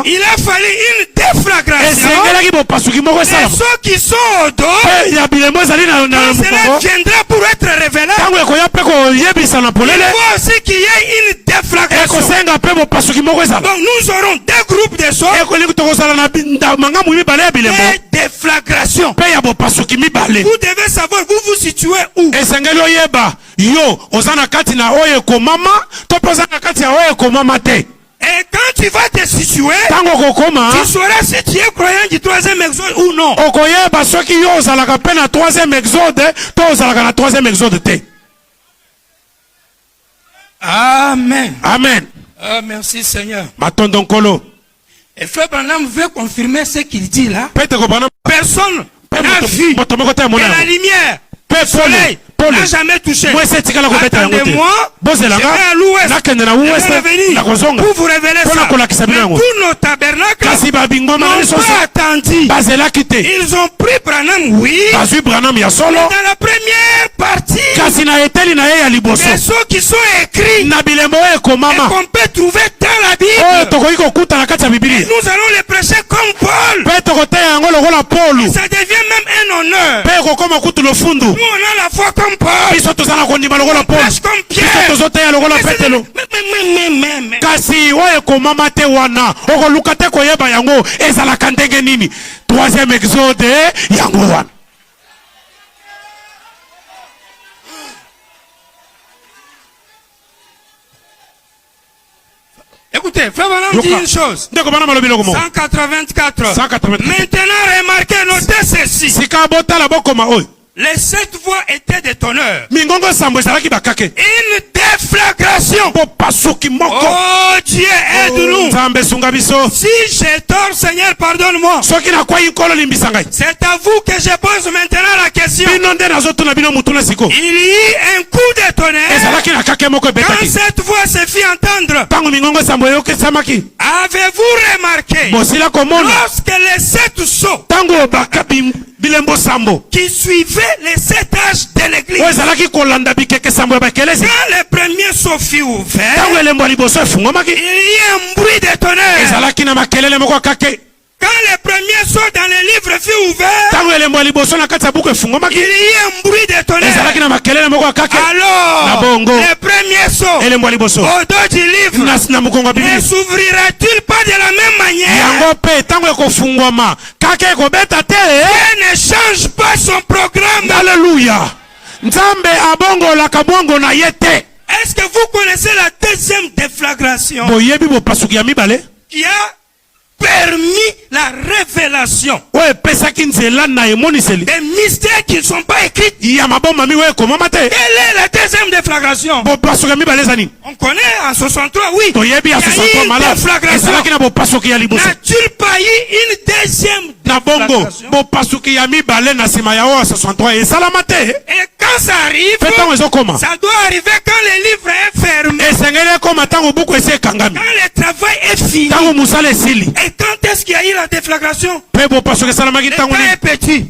il a fallu une déflagration. Les sceaux qui sont au dos, quand cela viendra pour être révélé, il faut aussi qu'il y ait une déflagration. Donc nous aurons deux groupes de sceaux et déflagration. Vous devez savoir, vous vous situez où? Yo, ozana kati na oye komama, topoza na kati ya oye komama te. Et quand tu vas te situer, tu sauras si tu es croyant du troisième exode ou non. Okoyeba soki yo ozalaka pe na troisième exode, to ozalaka na troisième exode te. Amen. Amen. Ah, merci Seigneur. Matondo nkolo. Et Frère Branham veut confirmer ce qu'il dit là. Personne n'a vu que la lumière, le soleil, n'a jamais touché. Attendez-moi, je vais à l'ouest, je vais revenir pour vous révéler ça. Mais tous nos tabernacles n'ont pas attendu. Ils ont pris Branham, oui, mais dans la première partie, les sceaux qui sont écrits et qu'on peut trouver dans la Bible, et nous allons les prêcher comme Paul. Et ça devient même un honneur. Nous on a la foi comme Paul. On prêche comme Pierre. Kasi oye komama te wana okoluka te koyeba yango ezalaka ndenge nini. Troisième exode yango wana. Écoutez, Frère Branham dit une chose. 184. Maintenant, remarquez, notez ceci. Les 7 voix étaient des tonneurs. Une déflagration. Oh Dieu, aide-nous. Si j'ai tort, Seigneur, pardonne-moi. C'est à vous que je pose maintenant la question. Il y eut un coup de tonnerre. Quand cette voix se fit entendre, avez-vous remarqué, lorsque les 7 sceaux qui suivaient les 7 âges de l'église, quand le premier sceau fut ouvert, il y a un bruit de tonnerre. Quand le premier sceau dans le livre fut ouvert, il y a un bruit de tonnerre. Alors, le premier sceau au dos du livre ne s'ouvrira-t-il pas de la même manière? Dieu ne change pas son programme. Alléluia. Est-ce que vous connaissez la deuxième déflagration qui a permis la révélation des mystères qui ne sont pas écrits? Quelle est la deuxième déflagration? On connaît en 63, oui. Il y a eu une déflagration. N'a-t-il pas eu une deuxième déflagration? Et quand ça arrive, ça doit arriver quand le livre est fermé, quand le travail est fini. Et quand est-ce qu'il y a eu la déflagration? Le temps est petit.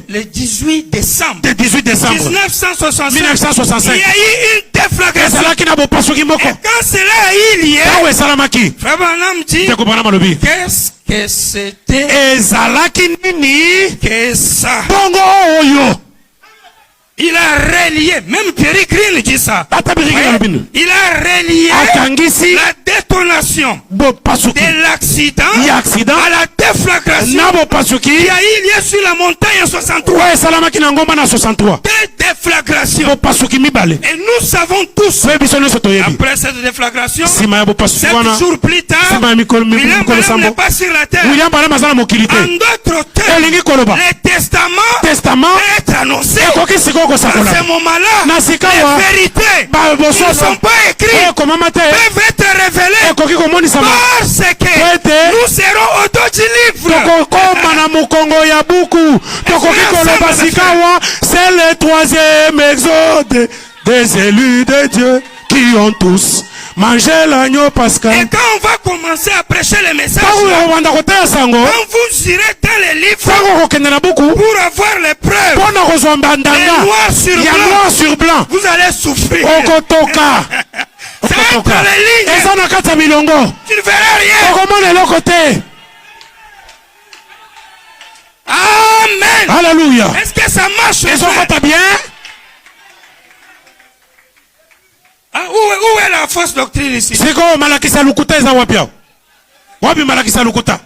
Le 18 décembre 1965, il y a eu une déflagration. Et quand cela a eu lieu, Frère Branham dit, qu'est-ce que c'était que ça? Il a relié, même Pierre Green dit ça. Il a relié la détonation de l'accident à la déflagration qui a eu lieu sur la montagne en 63. Des déflagrations. Et nous savons tous, après cette déflagration, 7 jours plus tard, William Branham n'est pas sur la terre. En d'autres termes, le testament peut être annoncé. À ce moment-là, les vérités qui ne sont pas écrites peuvent être révélées parce que nous serons autour du livre. C'est le 3e exode des élus de Dieu qui ont tous mangé l'agneau pascal. Et quand on va commencer à prêcher les messages, quand vous irez dans les livres pour avoir les preuves, noir sur blanc, vous allez souffrir. C'est entre les lignes. Tu ne verras rien. Amen. Alléluia. Est-ce que ça marche? Bien? Ah, où est la fausse doctrine ici? C'est quoi malakisa lukuta eza wapia? Wapi malakisa lukuta?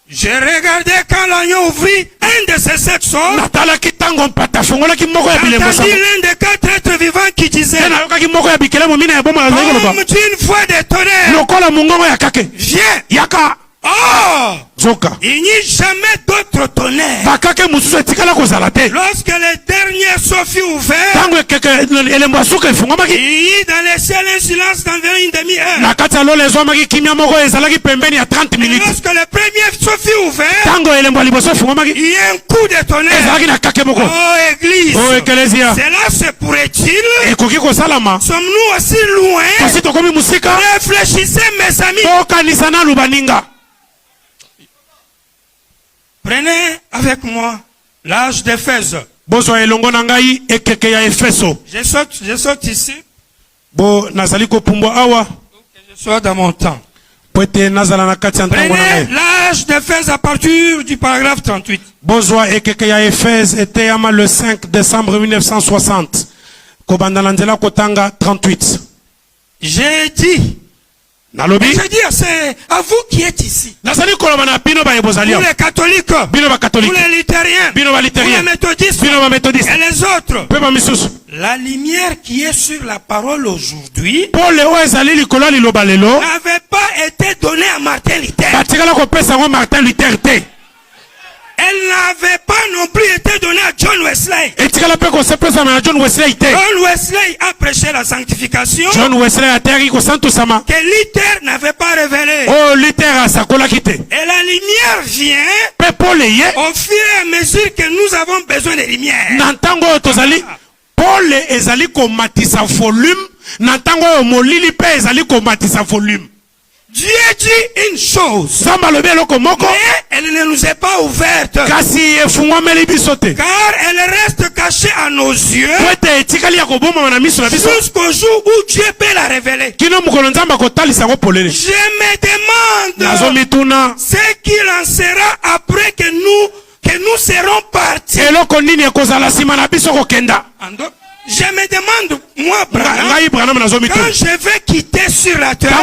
J'ai regardé quand l'agneau ouvrit un de ses 7 sorts. J'ai entendu l'un des 4 êtres vivants qui disait, comme d'une voix de tonnerre, viens. Oh! Il n'y a jamais d'autre tonnerre. Lorsque le dernier sceau fut ouvert, il y eut dans le ciel un silence d'environ une demi-heure. Et lorsque le premier sceau fut ouvert, il y a un coup de tonnerre. Oh Église, cela se pourrait-il? Sommes-nous aussi loin? Réfléchissez mes amis. Prenez avec moi l'âge d'Éphèse. Je saute ici. Je sois dans mon temps. Prenez l'âge d'Éphèse à partir du paragraphe 38. Le 5 décembre 1960. 38. J'ai dit. Je dis, c'est à vous qui êtes ici. Vous les catholiques, vous les luthériens, vous les méthodistes et les autres. La lumière qui est sur la parole aujourd'hui n'avait pas été donnée à Martin Luther. Elle n'avait pas non plus été donnée à John Wesley. John Wesley a prêché la sanctification que Luther n'avait pas révélé. Et la lumière vient au fur et à mesure que nous avons besoin de lumière. Paul ezali komatisa volume, nantango molili pe ezali komatisa volume. Dieu dit une chose, mais elle ne nous est pas ouverte, car elle reste cachée à nos yeux jusqu'au jour où Dieu peut la révéler. Je me demande ce qu'il en sera après que nous serons partis. Je me demande, moi, Branham, quand je vais quitter sur la terre,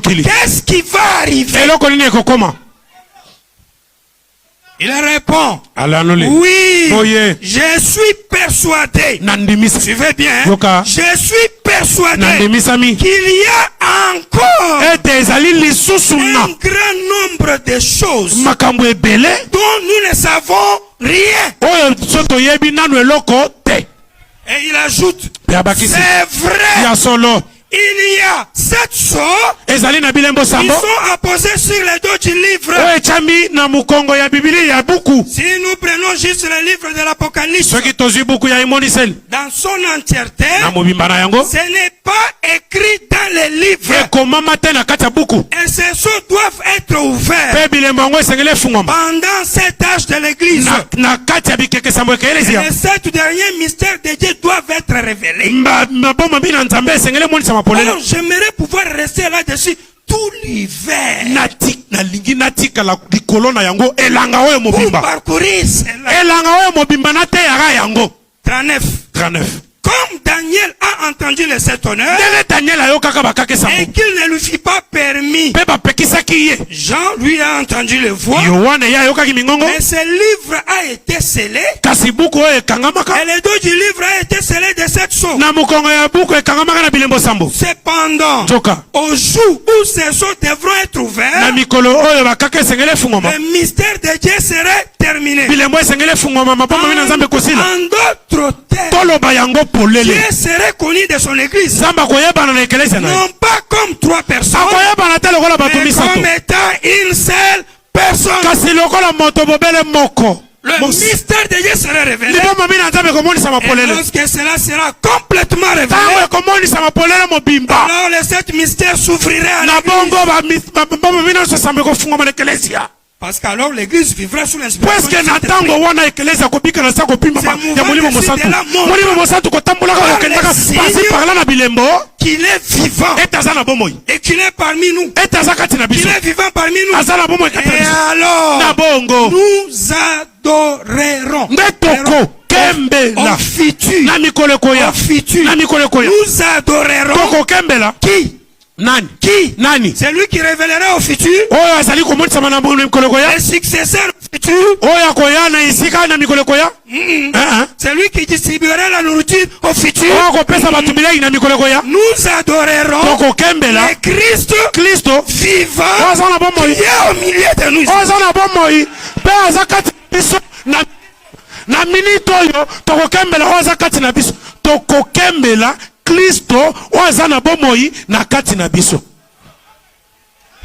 qu'est-ce qui va arriver? Il répond, oui, je suis persuadé, suivez bien, je suis persuadé qu'il y a encore un grand nombre de choses dont nous ne savons rien. Et il ajoute, c'est vrai, il y a 7 sceaux qui sont apposés sur les dos du livre. Si nous prenons juste le livre de l'Apocalypse dans son entièreté, ce n'est pas écrit dans les livres. Et ces sceaux doivent être ouverts pendant cet âge de l'Église. Et les 7 derniers mystères de Dieu doivent être révélés. Alors j'aimerais pouvoir rester là-dessus tout l'hiver pour parcourir cela. 39. Comme Daniel a entendu les 7 honneurs, et qu'il ne lui fit pas permis, Jean lui a entendu les voix, mais ce livre a été scellé, et les dos du livre a été scellé de 7 sceaux. Cependant, au jour où ces sceaux devront être ouverts, le mystère de Dieu serait terminé. En d'autres termes, Dieu serait connu de son église, non pas comme 3 personnes, mais comme étant une seule personne. Le mystère de Dieu serait révélé, et lorsque cela sera complètement révélé, alors les 7 mystères s'ouvriraient à l'église. Parce qu'alors l'église vivra sous l'inspiration du qu'il est vivant et qu'il est parmi nous, qu'il est vivant parmi nous, et alors nous adorerons au futur, nous adorerons qui? Qui? C'est lui qui révélera au futur les successeurs au futur. C'est lui qui distribuera la nourriture au futur. Nous adorerons le Christ vivant qui est au milieu de nous.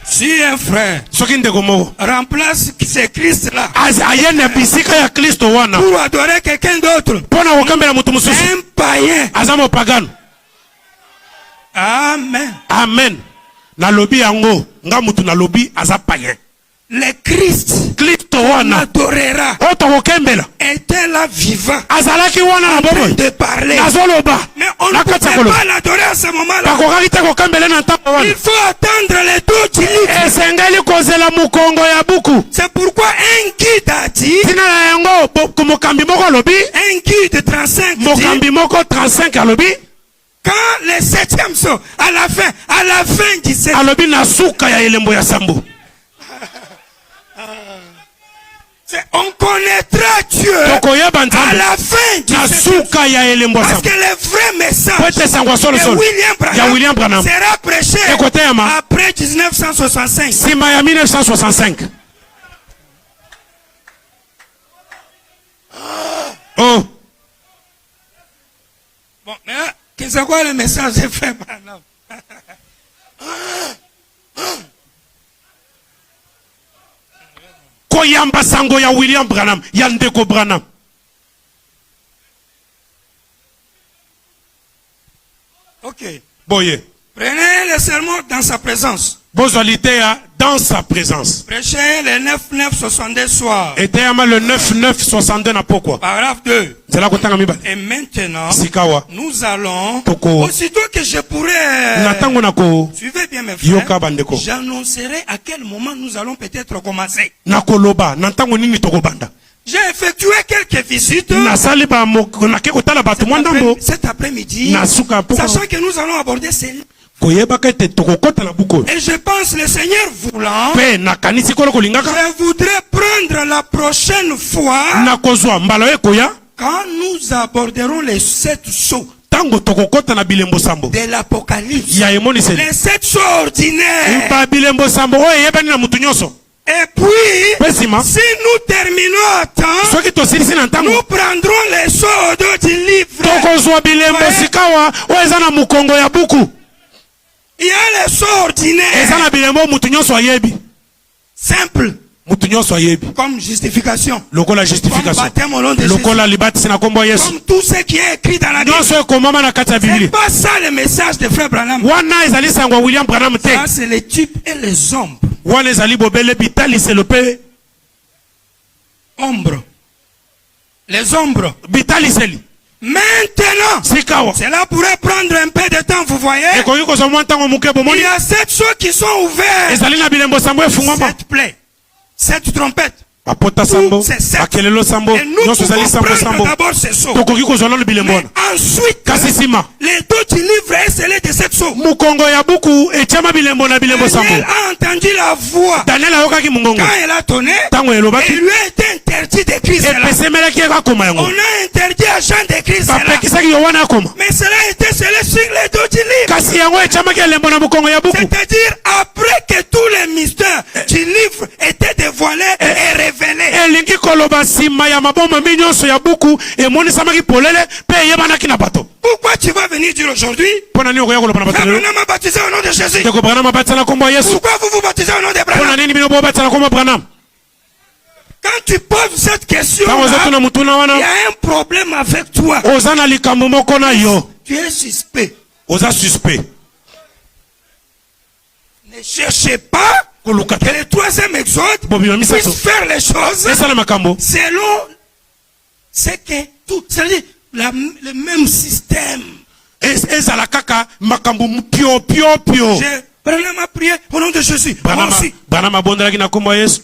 Si un frère remplace ce Christ-là pour adorer quelqu'un d'autre, un païen. Amen. Amen. Nalobi yango, nga mutu nalobi aza païen. Le Christ adorera était là vivant en train de parler, mais on ne peut pas l'adorer à ce moment-là. Il faut attendre le dos du livre. C'est pourquoi un guide a dit, un guide 35 dit, quand les 7e sont à la fin du 7, on connaîtra Dieu à la fin du parce que le vrai message de William Branham sera prêché après 1965. Oh. Bon, mais c'est quoi le message de frère Branham? Koyamba sango ya William Branham, ya ndeko Branham. Ok. Boye. Prenez le sermon dans sa présence. Bozalitea dans sa présence. Prêchez le 9-9-62 soir. Et théama le 9-9-62 na pourquoi? Paragraphe 2. Et maintenant, nous allons, aussitôt que je pourrai, suivez bien mes frères, j'annoncerai à quel moment nous allons peut-être commencer. J'ai effectué quelques visites cet après-midi, sachant que nous allons aborder ces livres. Et je pense le Seigneur voulant, je voudrais prendre la prochaine fois quand nous aborderons les 7 sceaux de l'Apocalypse, les 7 sceaux ordinaires. Et puis, si nous terminons à temps, nous prendrons les sceaux du livre. Il y a les sceaux ordinaires. Simple. Comme justification. Comme baptême au nom de Jésus. Comme tout ce qui est écrit dans la Bible. C'est pas ça le message de frère Branham. Ça c'est les types et les ombres. Ombre. Les ombres. Maintenant, cela pourrait prendre un peu de temps, vous voyez. Il y a 7 choses qui sont ouvertes. 7 plaies, 7 trompettes. Bapota sambo, bakelelo sambo, nyonso zali sambo sambo. Tokoki kozala le bilembona. Ensuite, kasisima. Les deux du livre est scellé de cette sceau. Mukongo ya buku etiama bilembona bilembo sambo. Daniel a entendu la voix. Daniel ayokaki mungongo. Quand elle a tonné, tango elobaki. il lui a été interdit d'écrire cela. Epesemelaki akoma yango. On a interdit à Jean d'écrire cela. Bapekisaki Yohana akoma. Mais cela a été scellé sur les deux du livre. Kasi yango etiamaki elembona mukongo ya buku. C'est-à-dire après que tous les mystères du livre étaient dévoilés et révélés. Elingi koloba sima ya maboma minyonso ya buku emonisamaki polele pe yebanaki na bato. Pourquoi tu vas venir dire aujourd'hui? Pona nini okoya koloba na bato lelo? Branham m'a baptisé au nom de Jésus. Ndeko Branham abatisa na kombo ya Yesu. Pourquoi vous vous baptisez au nom de Branham? Pona nini bino bo batisa na kombo Branham? Quand tu poses cette question, tango zetuna mutuna wana. il y a un problème avec toi. Oza na likambo moko na yo. Tu es suspect. Oza suspect. Ne cherchez pas que le troisième exode puisse faire les choses selon ce que tout, c'est-à-dire le même système. Ezala kaka makambo pio pio pio. Branham a prié au nom de Jésus. Moi aussi. Branham abondelaki na kombo ya Yesu.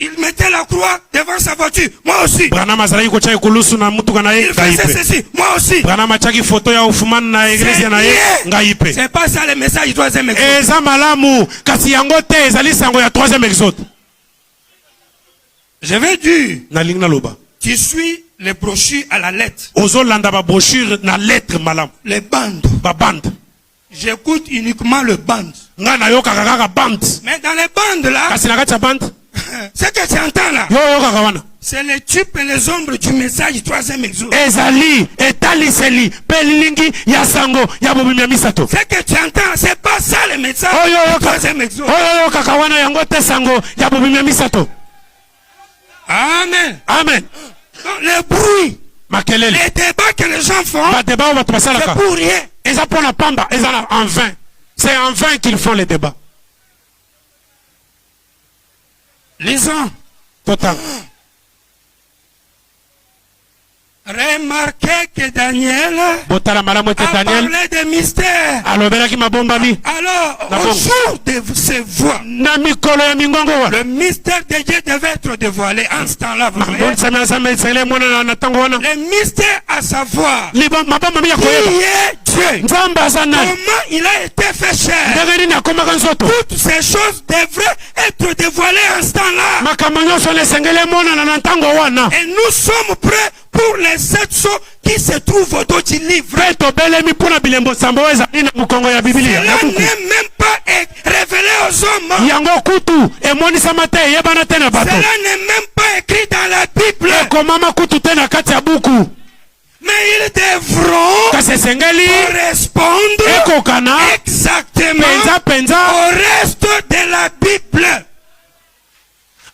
Il mettait la croix devant sa voiture. Moi aussi. Branham azalaki kotia ekulusu na mutuka na ye. Il faisait ceci. Moi aussi. Branham atiaki photo ya ufumani na eglise na ye. Ngai pe. C'est pas ça le message du troisième exode. Eza malamu kasi yango te ezali sango ya troisième exode. Je vais dire. Nalingi na loba. Tu suis les brochures à la lettre. Ozolanda ba brochure na lettre malamu. Les bandes. Ba bande. J'écoute uniquement le band. Nga na yo kaka bande. Mais dans les bandes là, kasi na kati ya bande, ce que tu entends là, yo kaka wana. C'est les types et les ombres du message du troisième exode. Ezali, etaliseli, pelilingi, yasango, yabobimi ya misato. Ce que tu entends, c'est pas ça le message du troisième exode. Oyo kaka wana yango te sango, yabobimi ya misato. Amen. Amen. Donc le bruit, makelele, les débats que les gens font, c'est pour rien. Eza pona pamba, eza en vain. C'est en vain qu'ils font les débats. Lisons. Total. Remarquez que Daniel a parlé des mystères. Alors, au jour de ces voix, le mystère de Dieu devait être dévoilé en ce temps-là. Le mystère à savoir qui est Dieu. Comment il a été fait chair. Toutes ces choses devraient être dévoilées en ce temps-là. Et nous sommes prêts pour les 7 sceaux qui se trouvent au dos du livre. Cela n'est même pas révélé aux hommes. Cela n'est même pas écrit dans la Bible. Mais ils devront correspondre exactement au reste de la Bible.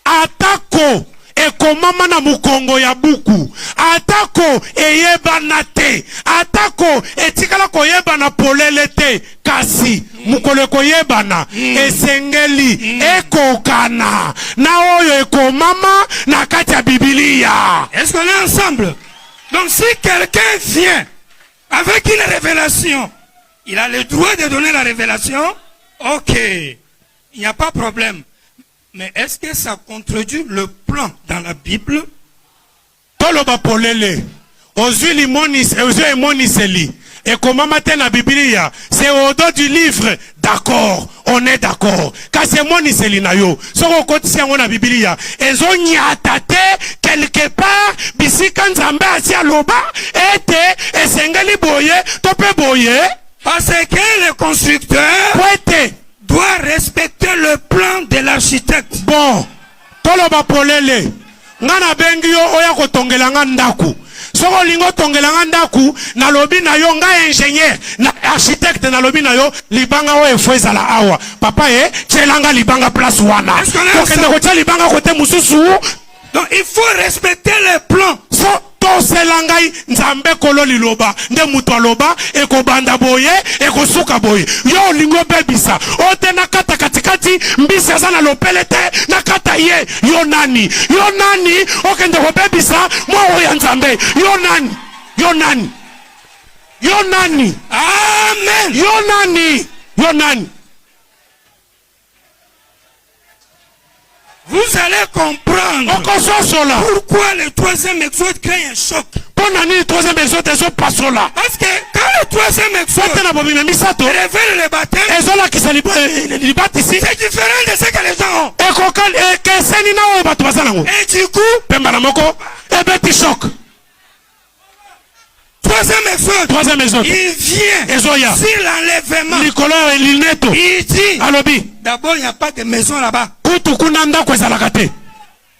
Atako ekomama na mukongo ya buku, atako eyebana te, atako etikala koyebana polele te, kasi mukolo koyebana esengeli ekokana na oyo ekomama na kati ya Biblia. Est-ce qu'on est ensemble? Donc si quelqu'un vient avec une révélation, il a le droit de donner la révélation. Ok, il n'y a pas de problème. Mais est-ce que ça contredit le plan dans la Bible? Toloba polele, ozuli moniseli, et comment matin la Biblia, c'est au dos du livre, d'accord, on est d'accord. Car c'est moniseli na yo, so au quotidien on a Biblia, et zoni atate quelque part, bisika nzambe asia loba, ete, et sengeli boye, tope boye. Parce que le constructeur doit respecter le plan de l'architecte. Bon, toloba polele, ngana bengi yo oya kotongela nga ndaku. Soko lingo tongela nga ndaku, na lobi na yo nga ingénieur, na architecte na lobi na yo, libanga o efweza la awa. Papa chelanga libanga place wana. Kokende kocha libanga kote mususu. Donc il faut respecter le plan. So toselangai nzambe kolo liloba nde mutu aloba ekobanda boye ekosuka boye yo lingo bebisa ote na kata katikati mbisi aza na lopele te na kata ye yo nani okende kobebisa mwa oya nzambe yo nani amen yo nani Vous allez comprendre pourquoi le troisième exode crée un choc. Parce que quand le troisième exode révèle le baptême, c'est différent de ce que les gens ont. Et du coup, troisième exode, il vient sur l'enlèvement. Il dit, d'abord il n'y a pas de maison là-bas.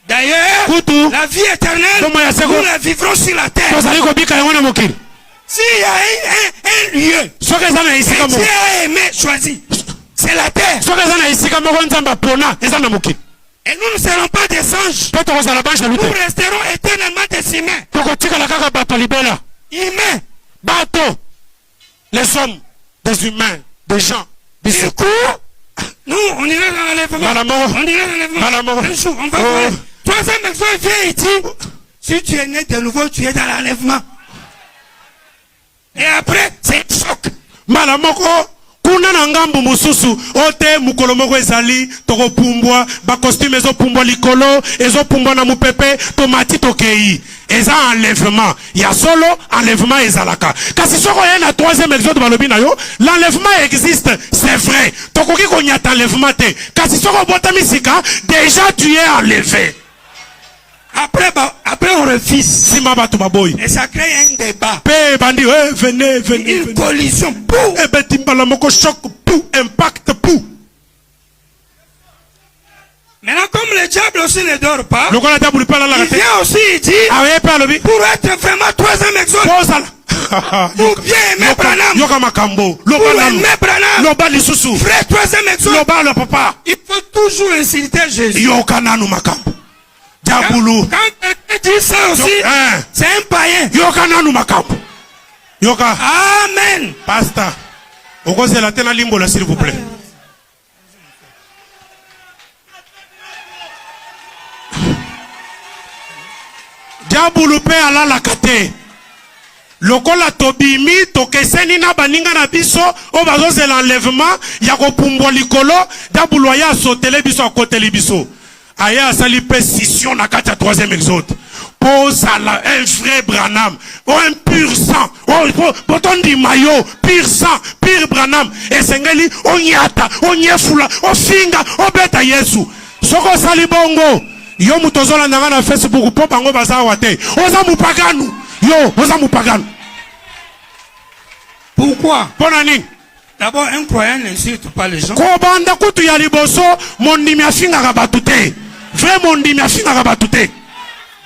D'ailleurs, la vie éternelle, nous la vivrons sur la terre. S'il y a un lieu que Dieu a aimé choisi, c'est la terre. Et nous ne serons pas des anges. Nous resterons éternellement des humains. Humains. Les hommes, des humains, des gens. Du coup, nous, on ira dans l'enlèvement. On ira dans l'enlèvement. Un jour, on va voir. Troisième exode vient et dit, si tu es né de nouveau, tu es dans l'enlèvement. Et après, c'est choc. Malamoko, kuna na ngambu mususu, ote mukolo moko ezali, toko pumbwa, ba costume ezo pumbwa likolo, ezo pumbwa na mupepe, tomati tokei. Eza enlèvement. Ya solo, enlèvement ezalaka. Kasi soko ya na troisième exode balobi na yo, l'enlèvement existe, c'est vrai. Tokoki konyata enlèvement te. Kasi soko botami sika, déjà tu es enlevé. Après on refuse. Et ça crée un débat. Venez. Une collision. Choc, impact. Maintenant, comme le diable aussi ne dort pas, il vient aussi, il dit, pour être vraiment troisième exode, ou bien aimer Branham, pour aimer Branham, frère troisième exode, il faut toujours insulter Jésus. Quand quelqu'un dit ça aussi, c'est un païen. Amen. Pasteur, s'il vous plaît. Diabulu pe ala la kate. Lokola tobimi tokeseni na baninga na biso o bazo l'enlèvement ya ko pumbwa likolo diabulu ya sotele biso akoteli biso. Aya sali pe scission na kati ya troisième exode. Pose à un vrai Branham, un pur sang, bouton di maillot, pur sang, pur Branham. Et sengeli onyata, onyefula, ofinga, obeta Yesu. Soko sali bongo. Yo mutozola nanga na Facebook po bango baza wate. Oza mupaganu. Yo, oza mupaganu. Pourquoi? Bonani. D'abord, un croyant n'insulte pas les gens. Kobanda kutu ya liboso, mondimi afinga rabatute. Vrai mondimi afinga rabatute.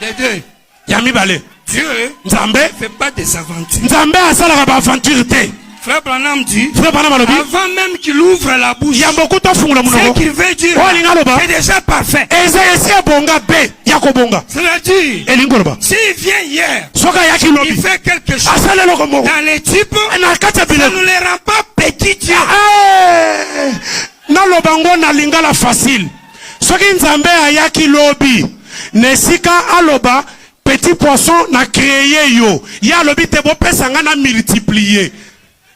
Des deux. Yami bale. Dieu Nzambe ne fait pas des aventures. Nzambe asala raba aventure te. Frère Branham dit, avant même qu'il ouvre la bouche, ce qu'il veut dire, c'est déjà parfait. C'est-à-dire, s'il vient hier, il fait quelque chose dans les types, ça ne les rend pas petits dieux. Nalobango na lingala facile. Soki Nzambe ayaki lobi, nesika aloba, petit poisson na créé yo. Ya lobi te bo pesanga na multiplier.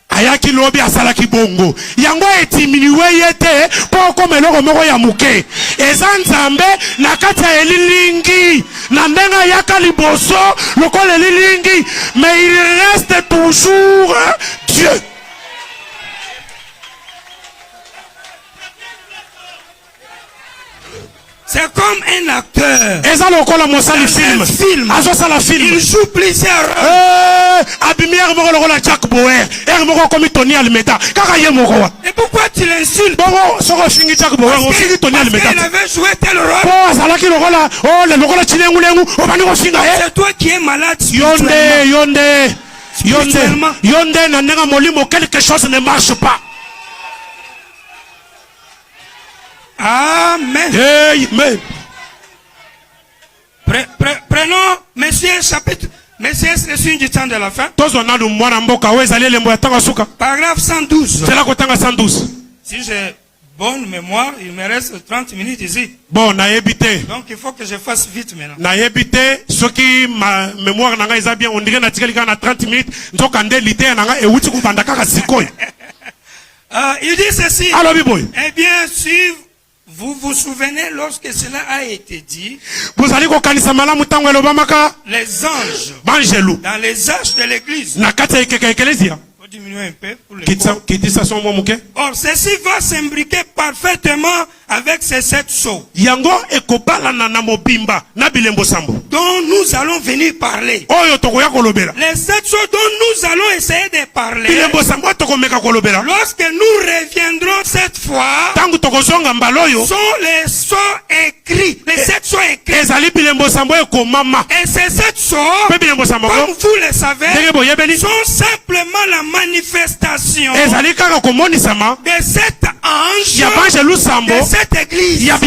Ayaki lobi asalaki bongo yango etiminiwe yete po komeloko moko ya muke eza Nzambe na kati ya elilingi na ndenga ayaka liboso lokola elilingi mais il reste toujours Dieu. C'est comme un acteur. Il joue plusieurs rôles. Et pourquoi tu l'insultes? Parce qu'il avait joué tel rôle. C'est toi qui es malade. Quelque chose ne marche pas. Amen. Amen. Prenons Messieurs chapitre. Messieurs, le signe du temps de la fin. Paragraphe 112. Si j'ai bonne mémoire, il me reste 30 minutes ici. Bon, donc il faut que je fasse vite maintenant. Ce qui ma mémoire n'a bien, on dirait na 30 minutes. Il dit ceci. Eh bien, si Vous vous souvenez lorsque cela a été dit, les anges dans les arches de l'église. Faut diminuer un peu pour le corps. Or, ceci va s'imbriquer parfaitement avec ces 7 sceaux dont nous allons venir parler. Les 7 sceaux dont nous allons essayer de parler, lorsque nous reviendrons cette fois, sont les sceaux écrits. Les 7 sceaux écrits. Et ces 7 sceaux, comme vous le savez, sont simplement la manifestation de cet ange, de cette église. Mais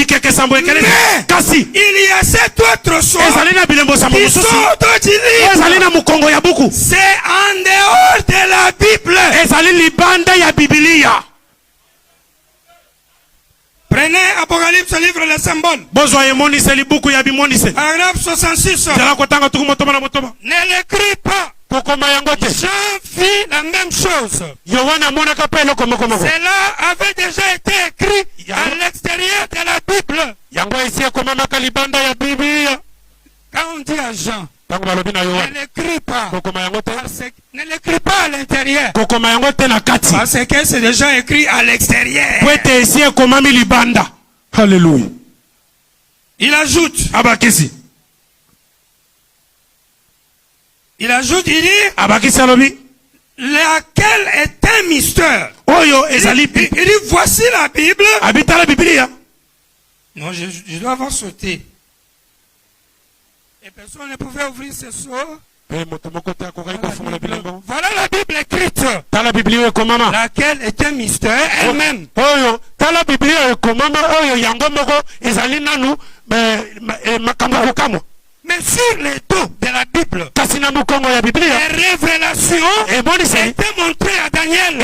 il y a 7 autres sceaux qui sont d'autres livres. C'est en dehors de la Bible. Prenez Apocalypse, livre les symboles. Paragraphe 66. Ne l'écris pas. Jean fit la même chose. Cela avait déjà été écrit à l'extérieur de la Bible. Quand on dit à Jean, ne l'écris pas. Ne l'écris pas à l'intérieur. Parce que c'est déjà écrit à l'extérieur. Alléluia. Il ajoute. Il dit, laquelle est un mystère. Il dit, voici la Bible. Non, je dois avoir sauté. Et personne ne pouvait ouvrir ce sceau. Voilà la Bible écrite. Laquelle est un mystère elle-même. Mais sur les dos de la Bible, les révélations étaient montrées à Daniel.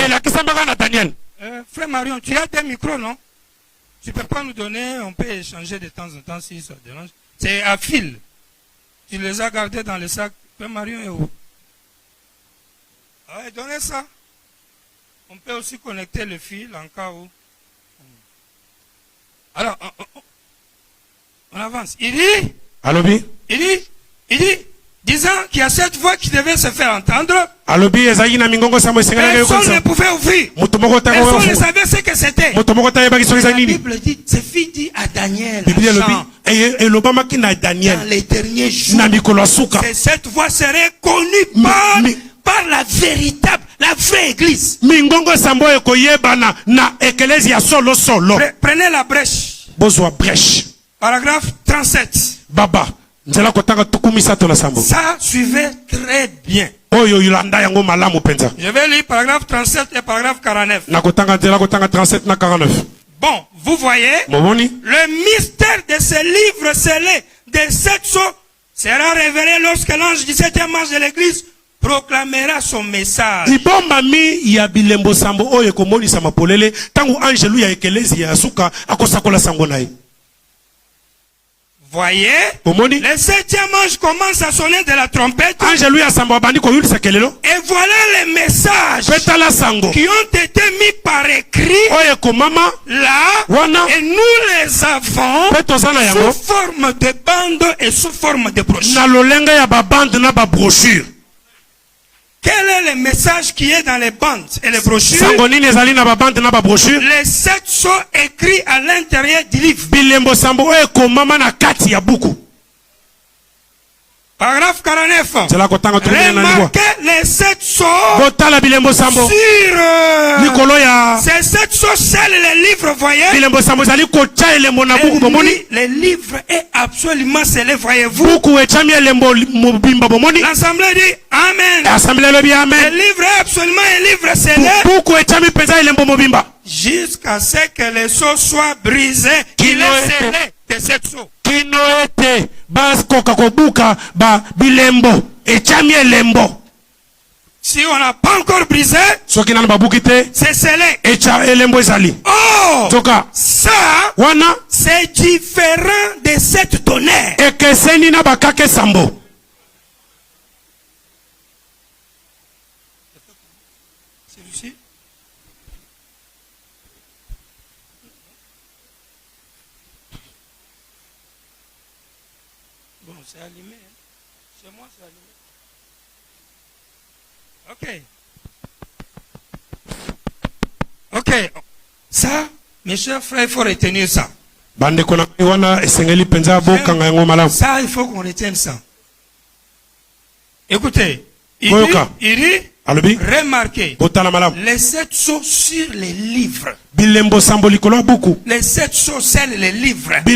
Frère Marion, tu as des micros, non? Tu ne peux pas nous donner, on peut échanger de temps en temps si ça te dérange. C'est à fil. Tu les as gardés dans le sac. Frère Marion est où? Ah ouais, donnez ça. On peut aussi connecter le fil en cas où. Alors, on avance. Il dit, disant qu'il y a cette voix qui devait se faire entendre. Personne ne pouvait ouvrir. Personne ne savait ce que c'était. La Bible dit, c'est fille dit à Daniel. Dans les derniers jours, cette voix serait connue par la véritable, la vraie église. Prenez la brèche. Paragraphe 37. Ça suivait très bien. Je vais lire paragraphe 37 et paragraphe 49. Bon, vous voyez, le mystère de ce livre scellé des 7 sceaux sera révélé lorsque l'ange du 7e ange de l'église proclamera son message. Voyez, le 7e ange commence à sonner de la trompette. Et voilà les messages qui ont été mis par écrit là, et nous les avons sous forme de bandes et sous forme de brochures. Quel est le message qui est dans les bandes et les brochures? Les 7 sceaux écrits à l'intérieur du livre. Paragraphe 49. Remarquez les 7 sceaux sur ces 7 sceaux scellent les livres, voyez. Les livres est absolument scellé, voyez-vous. L'assemblée dit Amen. Le livre est absolument un livre scellé. Jusqu'à ce que les sceaux soient brisés. Il est scellé de 7 sceaux. Si on n'a pas encore brisé, c'est scellé. Oh, ça, c'est différent de cette tonnerre. Celui-ci. Bon, c'est allumé. Chez moi, c'est allumé. Ok. Ok. Ça, mes chers frères, il faut retenir ça. Ça, il faut qu'on retienne ça. Écoutez, il dit remarquez les 7 sceaux sur les livres. Les 7 sceaux, c'est les livres. Le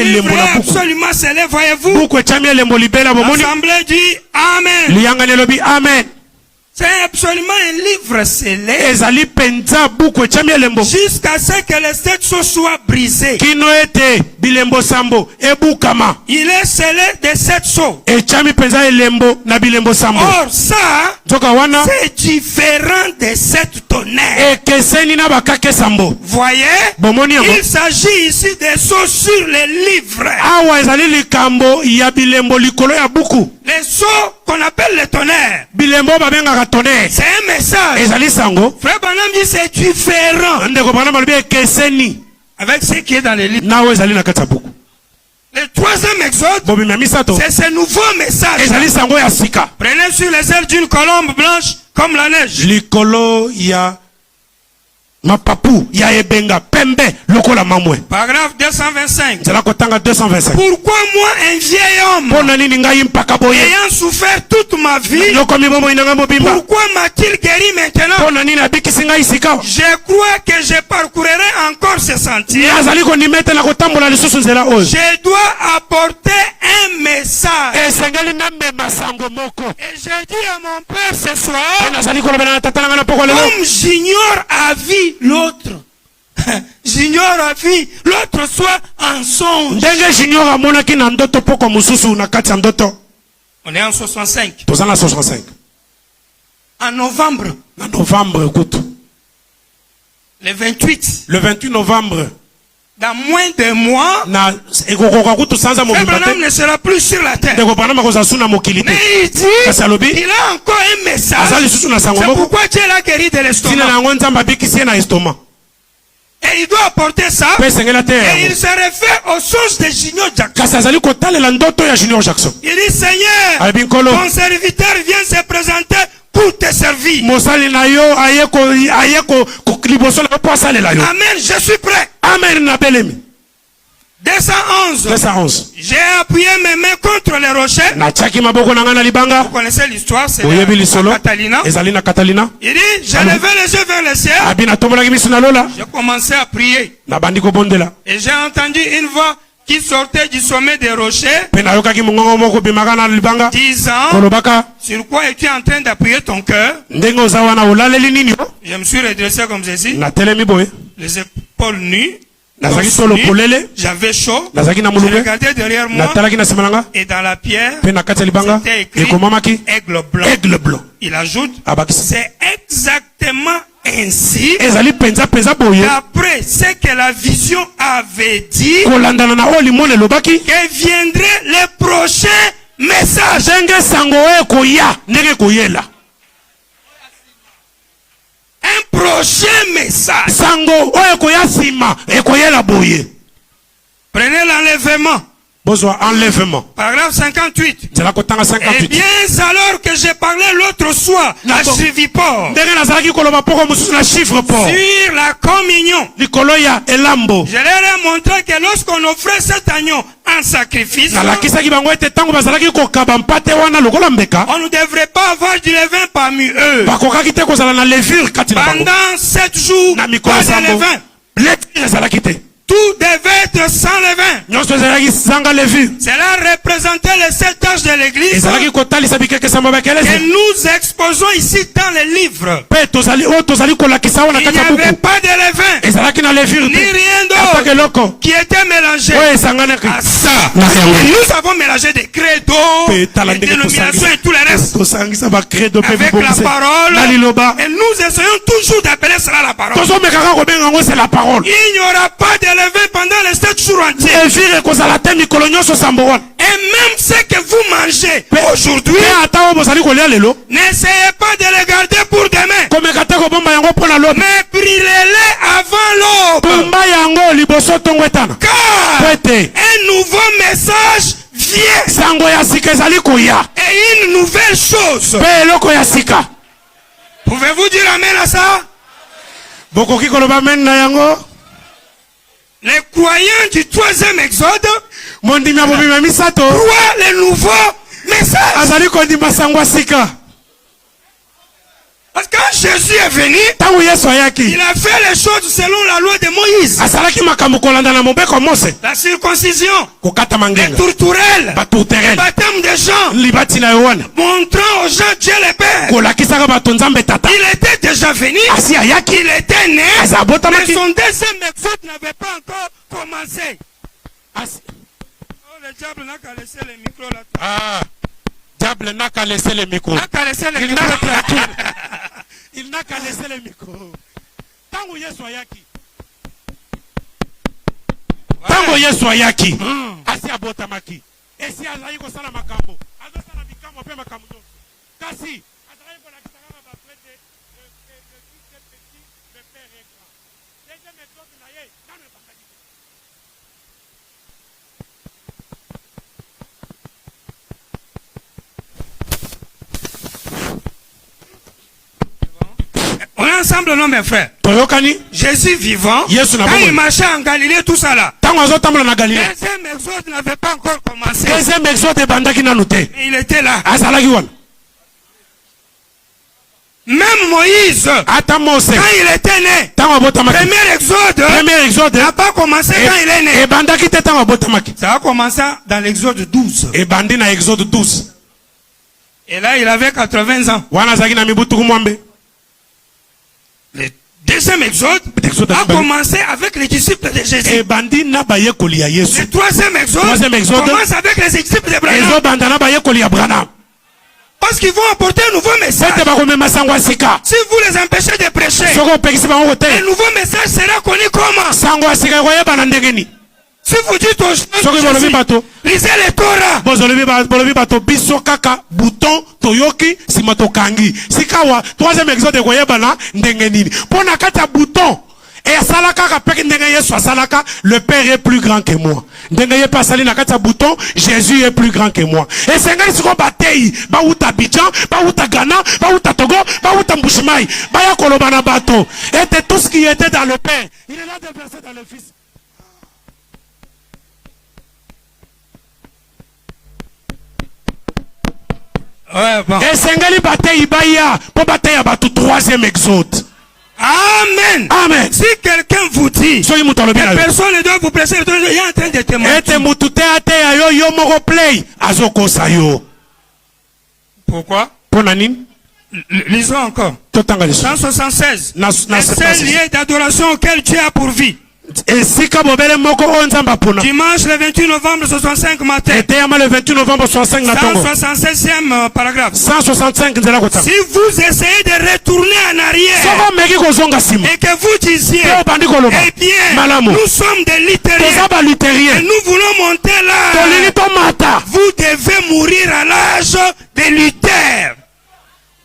livre est absolument scellé, voyez-vous. L'assemblée dit Amen. C'est absolument un livre scellé. Jusqu'à ce que les 7 sceaux soient brisés. Il est scellé des 7 sceaux. Or ça, c'est différent des 7 tonnerres. Voyez, il s'agit ici des sceaux sur les livres. Les sceaux qu'on appelle les tonnerres. C'est un message. Frère Branham dit c'est différent avec ce qui est dans les livres. Le 3e exode, c'est ce nouveau message. Prenez sur les ailes d'une colombe blanche comme la neige. Paragraphe 225. Pourquoi moi, un vieil homme, ayant souffert toute ma vie, pourquoi m'a-t-il guéri maintenant? Je crois que je parcourrai encore ce sentier. Je dois apporter un message. Et j'ai dit à mon père ce soir, comme j'ignore à vie l'autre, j'ignore à vie l'autre soit en songe. On est en 65. En novembre. Le 28 novembre. Dans moins de mois, Abraham ne sera plus sur la terre. Mais il dit, il a encore un message. C'est pourquoi Dieu l'a guéri de l'estomac. Et il doit apporter ça. Et il se réfère aux sources de Junior Jackson. Il dit, Seigneur, ton serviteur vient se présenter pour te servir. Amen, je suis prêt. Amen. 211. J'ai appuyé mes mains contre les rochers. Vous connaissez l'histoire, c'est Catalina. Il dit, j'ai levé les yeux vers le ciel. J'ai commencé à prier. Et j'ai entendu une voix qui sortait du sommet des rochers, disant, sur quoi es-tu en train d'appuyer ton cœur? Je me suis redressé comme ceci, les épaules nues. J'avais chaud. Je regardais derrière moi. Et dans la pierre, c'était écrit aigle blanc. Il ajoute, c'est exactement ainsi, d'après ce que la vision avait dit, que viendrait le prochain message. Un prochain message. Prenez l'enlèvement. Paragraphe 58. Et bien alors que j'ai parlé l'autre soir à Chivipor sur la communion, je leur ai montré que lorsqu'on offrait cet agneau en sacrifice, on ne devrait pas avoir du levain parmi eux. Pendant 7 jours, pas de levain. Tout devait être sans levain. Cela représentait les 7 âges de l'église que nous exposons ici dans les livres. Il n'y avait pas de levain, ni rien d'autre qui était mélangé à ça. Nous avons mélangé des credos, des dénominations et tout le reste avec la parole. Et nous essayons toujours d'appeler cela la parole. Il n'y aura pas de levain pendant les 7 jours entiers. Et même ce que vous mangez aujourd'hui, n'essayez pas de les garder pour demain, mais brûlez-les avant l'aube. Car un nouveau message vient. Sango ya sika ezali koya. Et une nouvelle chose. Pe eloko ya sika. Pouvez-vous dire amen à ça? Bokoki koloba men na yango. Les croyants du 3e exode Mondimi abobima misato. croient le nouveau message. Azali kondima sango ya sika. Parce que quand Jésus est venu, Tango Yesu ayaki. il a fait les choses selon la loi de Moïse. Asalaki makambo kolanda na mobeko Mose. La circoncision, Kokata les mangenga. tourterelles, Batourterelle. le baptême des gens, Libati na Yohana. montrant aux gens Dieu le Père. Kolakisaka bato nzambe tata. Il était déjà venu, Asi ayaki. il était né, Azabotamaki. mais son deuxième exode n'avait pas encore commencé. Asi. Oh, le diable n'a qu'à laisser le micro là. Ah. Diable n'a qu'à laisser le micro. N'a qu'à laisser le Il micro n'a qu'à là. Il n'a qu'à laisser le micro. Tango Yesu ayaki. Tango Yesu ayaki. Asi abotamaki. Esi azali kosala makambo. Azosala mikambo pe makambo nyonso. Kasi azali kolakisaka ba prêtre le fils est petit, le père est grand. Deuxième exemple na ye, nanu ebandaki. On est ensemble, non, mes frères? Toyokani. Jésus vivant, Yesu na quand bongo. il marchait en Galilée, tout ça là. Tango azotambola na Galilée. Deuxième exode n'avait pas encore commencé. Deuxième exode ebandaki nanu te. Mais il était là. Azalaki wana. Même Moïse, Ata Mose. quand il était né, Tango abotamaki. premier exode n'a n'a pas commencé quand il est né. ebandaki te tango abotamaki. Ça a commencé dans l'exode 12. Ebandi na Exode 12. Et là, il avait 80 ans. Wana azalaki na mibu tuku mwambe. Le deuxième exode Exode a commencé avec les disciples de Jésus. Ebandi na bayekoli ya Yesu. Le troisième Troisième exode commence avec les disciples d'Abraham. ezobanda na bayekoli ya Branham. Parce qu'ils vont apporter un nouveau message. Ete bakomema sango ya sika. Si vous les empêchez de prêcher, Soko opekisi bango le te. nouveau message sera connu comment? Sango ya sika ekoyebana ndenge nini. Si vous dites aux gens, Soki bolobi Jésus, bato. lisez le Torah. Bolobi bato biso kaka bouton toyoki sima tokangi. Sikawa troisième exode ekoyebana ndenge nini. Pona kati ya bouton. Et asalaka kapeki ndenge Yesu asalaka, le Père est plus grand que moi. Ndenge ye pasali na kati ya bouton, Jésus est plus grand que moi. Et sengeli siko batei, ba uta Abidjan, ba uta Ghana, ba uta Togo, ba uta Mbushimai, ba ya koloba na bato. Et tout ce qui était dans le Père, il est là déversé dans le Fils. Ouais, bon. Et sengeli batei baya, po batei ya bato troisième exode. Amen. Amen. Si quelqu'un vous dit Soki mutu alobi na que yo. personne ne doit vous prêcher, il est en train de témoigner. Ete mutu te ate ya yo yo moko play, azokosa yo. Pourquoi? Pona nini? Lisons encore. Totanga liso. 176. Na Le seul lieu d'adoration auquel Dieu a pourvu. Esika bobele moko o nzamba pona. Dimanche le 28 novembre 65 matin. Eteyama le 28 novembre 65 na tongo. 176e paragraphe. 165 nzela kotanga. Si vous essayez de retourner en arrière Soko meki kozonga sima. et que vous disiez, Pe obandi koloba. eh bien, Malamu. nous sommes des luthériens Toza ba et luthérien. nous voulons monter là, Tolini tomata. vous devez mourir à l'âge de Luther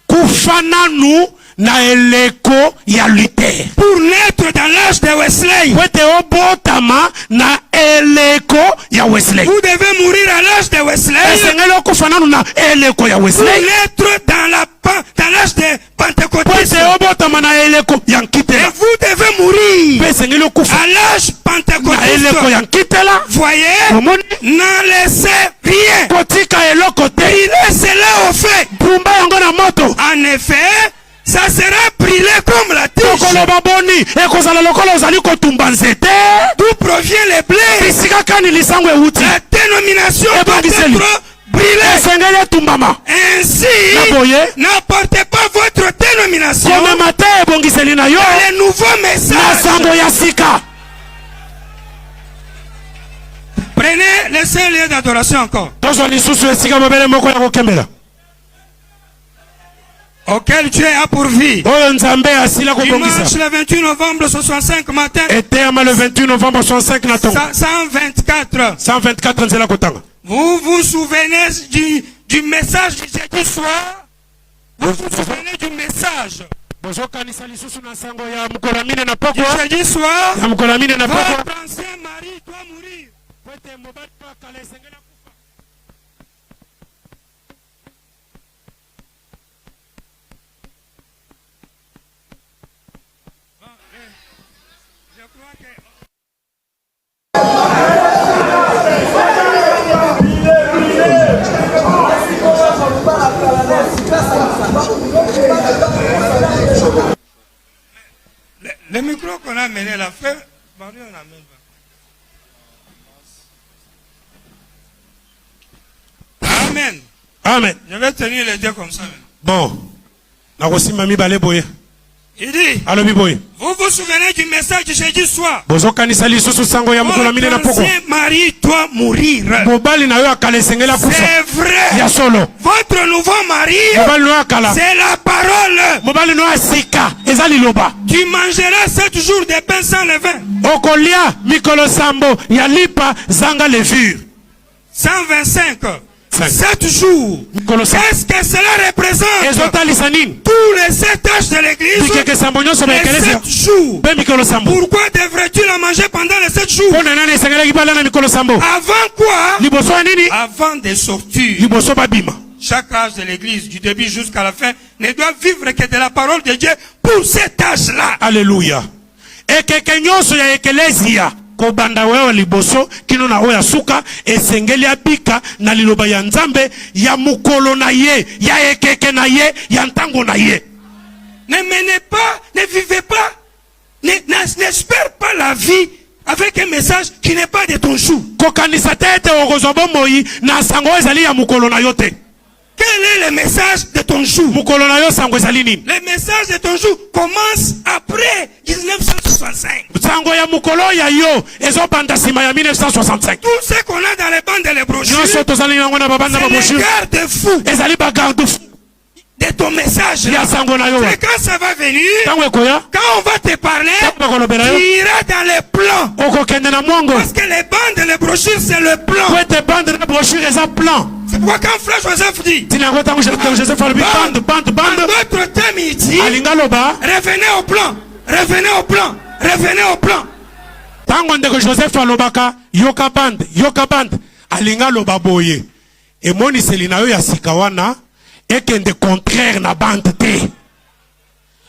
Kufananu na eleko ya Luther. pour naître dans l'âge de Wesley. Wete obotama na eleko ya Wesley. Vous devez mourir à l'âge de Wesley Esengeli okufananu na eleko ya pour Wesley. naître dans l'âge de Wete Pentecôtisme. obotama na eleko ya Et nkitela. vous devez mourir Pe esengeli okufa à l'âge na eleko pentecôtiste. ya nkitela. Voyez, Omoni n'en laissez rien. kotika eloko te. Brûlez cela au feu. Pumba yango na moto. En effet, ça sera brûlé comme la tige. Tokoloba boni ekozala lokola ozali kotumba nzete. D'où provient le blé? Bisika kani lisango euti. La dénomination Eh, doit Bangiseli. être brûlée. Esengeli etumbama. Ainsi, Naboye. n'apportez pas votre dénomination Komema te ebongiseli na yo. dans les nouveaux Na messages. sango ya sika. Prenez le seul lieu d'adoration encore, Tozwa lisusu esika mobele moko ya kokembela. auquel Dieu a pourvu. Oyo nzambe asila Dimanche kobongisa. le 28 novembre 65 matin, Eteyama le 28 novembre 65 na tongo. 124. 124 nzela kotanga. Vous vous souvenez du message du jeudi soir? Vous vous souvenez du message Bozokanisa lisusu na sango ya mukolamine na du poko. jeudi soir? Ya mukolamine na poko. Votre ancien mari doit mourir. Je crois que... Le micro qu'on a mené la fin, on amène. Amen. Amen. Je vais tenir les deux comme ça. Bon. Nakosima balé boye. Il dit, vous vous souvenez du message de jeudi soir? Votre ancien mari doit mourir. C'est vrai. Votre nouveau mari, c'est la parole. Tu mangeras 7 jours de pain sans levain. 125. 7 jours. Qu'est-ce que cela représente? Tous les 7 âges de l'église, les 7 jours. Pourquoi devrais-tu la manger pendant les 7 jours? Avant quoi? Avant de sortir. Chaque âge de l'église, du début jusqu'à la fin, ne doit vivre que de la parole de Dieu pour cet âge-là. Alléluia. Et que nyonso ya ecclesia kobanda wewe liboso kino na oya suka esengeli abika na liloba ya nzambe ya mukolo na ye ya ekeke na ye ya ntango na ye. Ne menez pas, ne vivez pas, n'espère pas la vie avec un message qui n'est pas de ton jour. Kokanisa tete ogozobo moi na sango ezali ya mukolo na yote. Quel est le message de ton jour? Le message de ton jour commence après 1965. Tout ce qu'on a dans les bandes et les brochures, c'est les garde-fous de ton message. C'est quand ça va venir, quand on va te parler, tu iras dans les plans. Parce que les bandes et les brochures, c'est le plan. C'est pourquoi quand frère Joseph dit, en d'autres thèmes, il dit, revenez au plan, revenez au plan, revenez au plan. Tango ndeko Joseph alobaka yoka band alinga loba boye e moni selina yo ya sikawana ekende contraire na bande te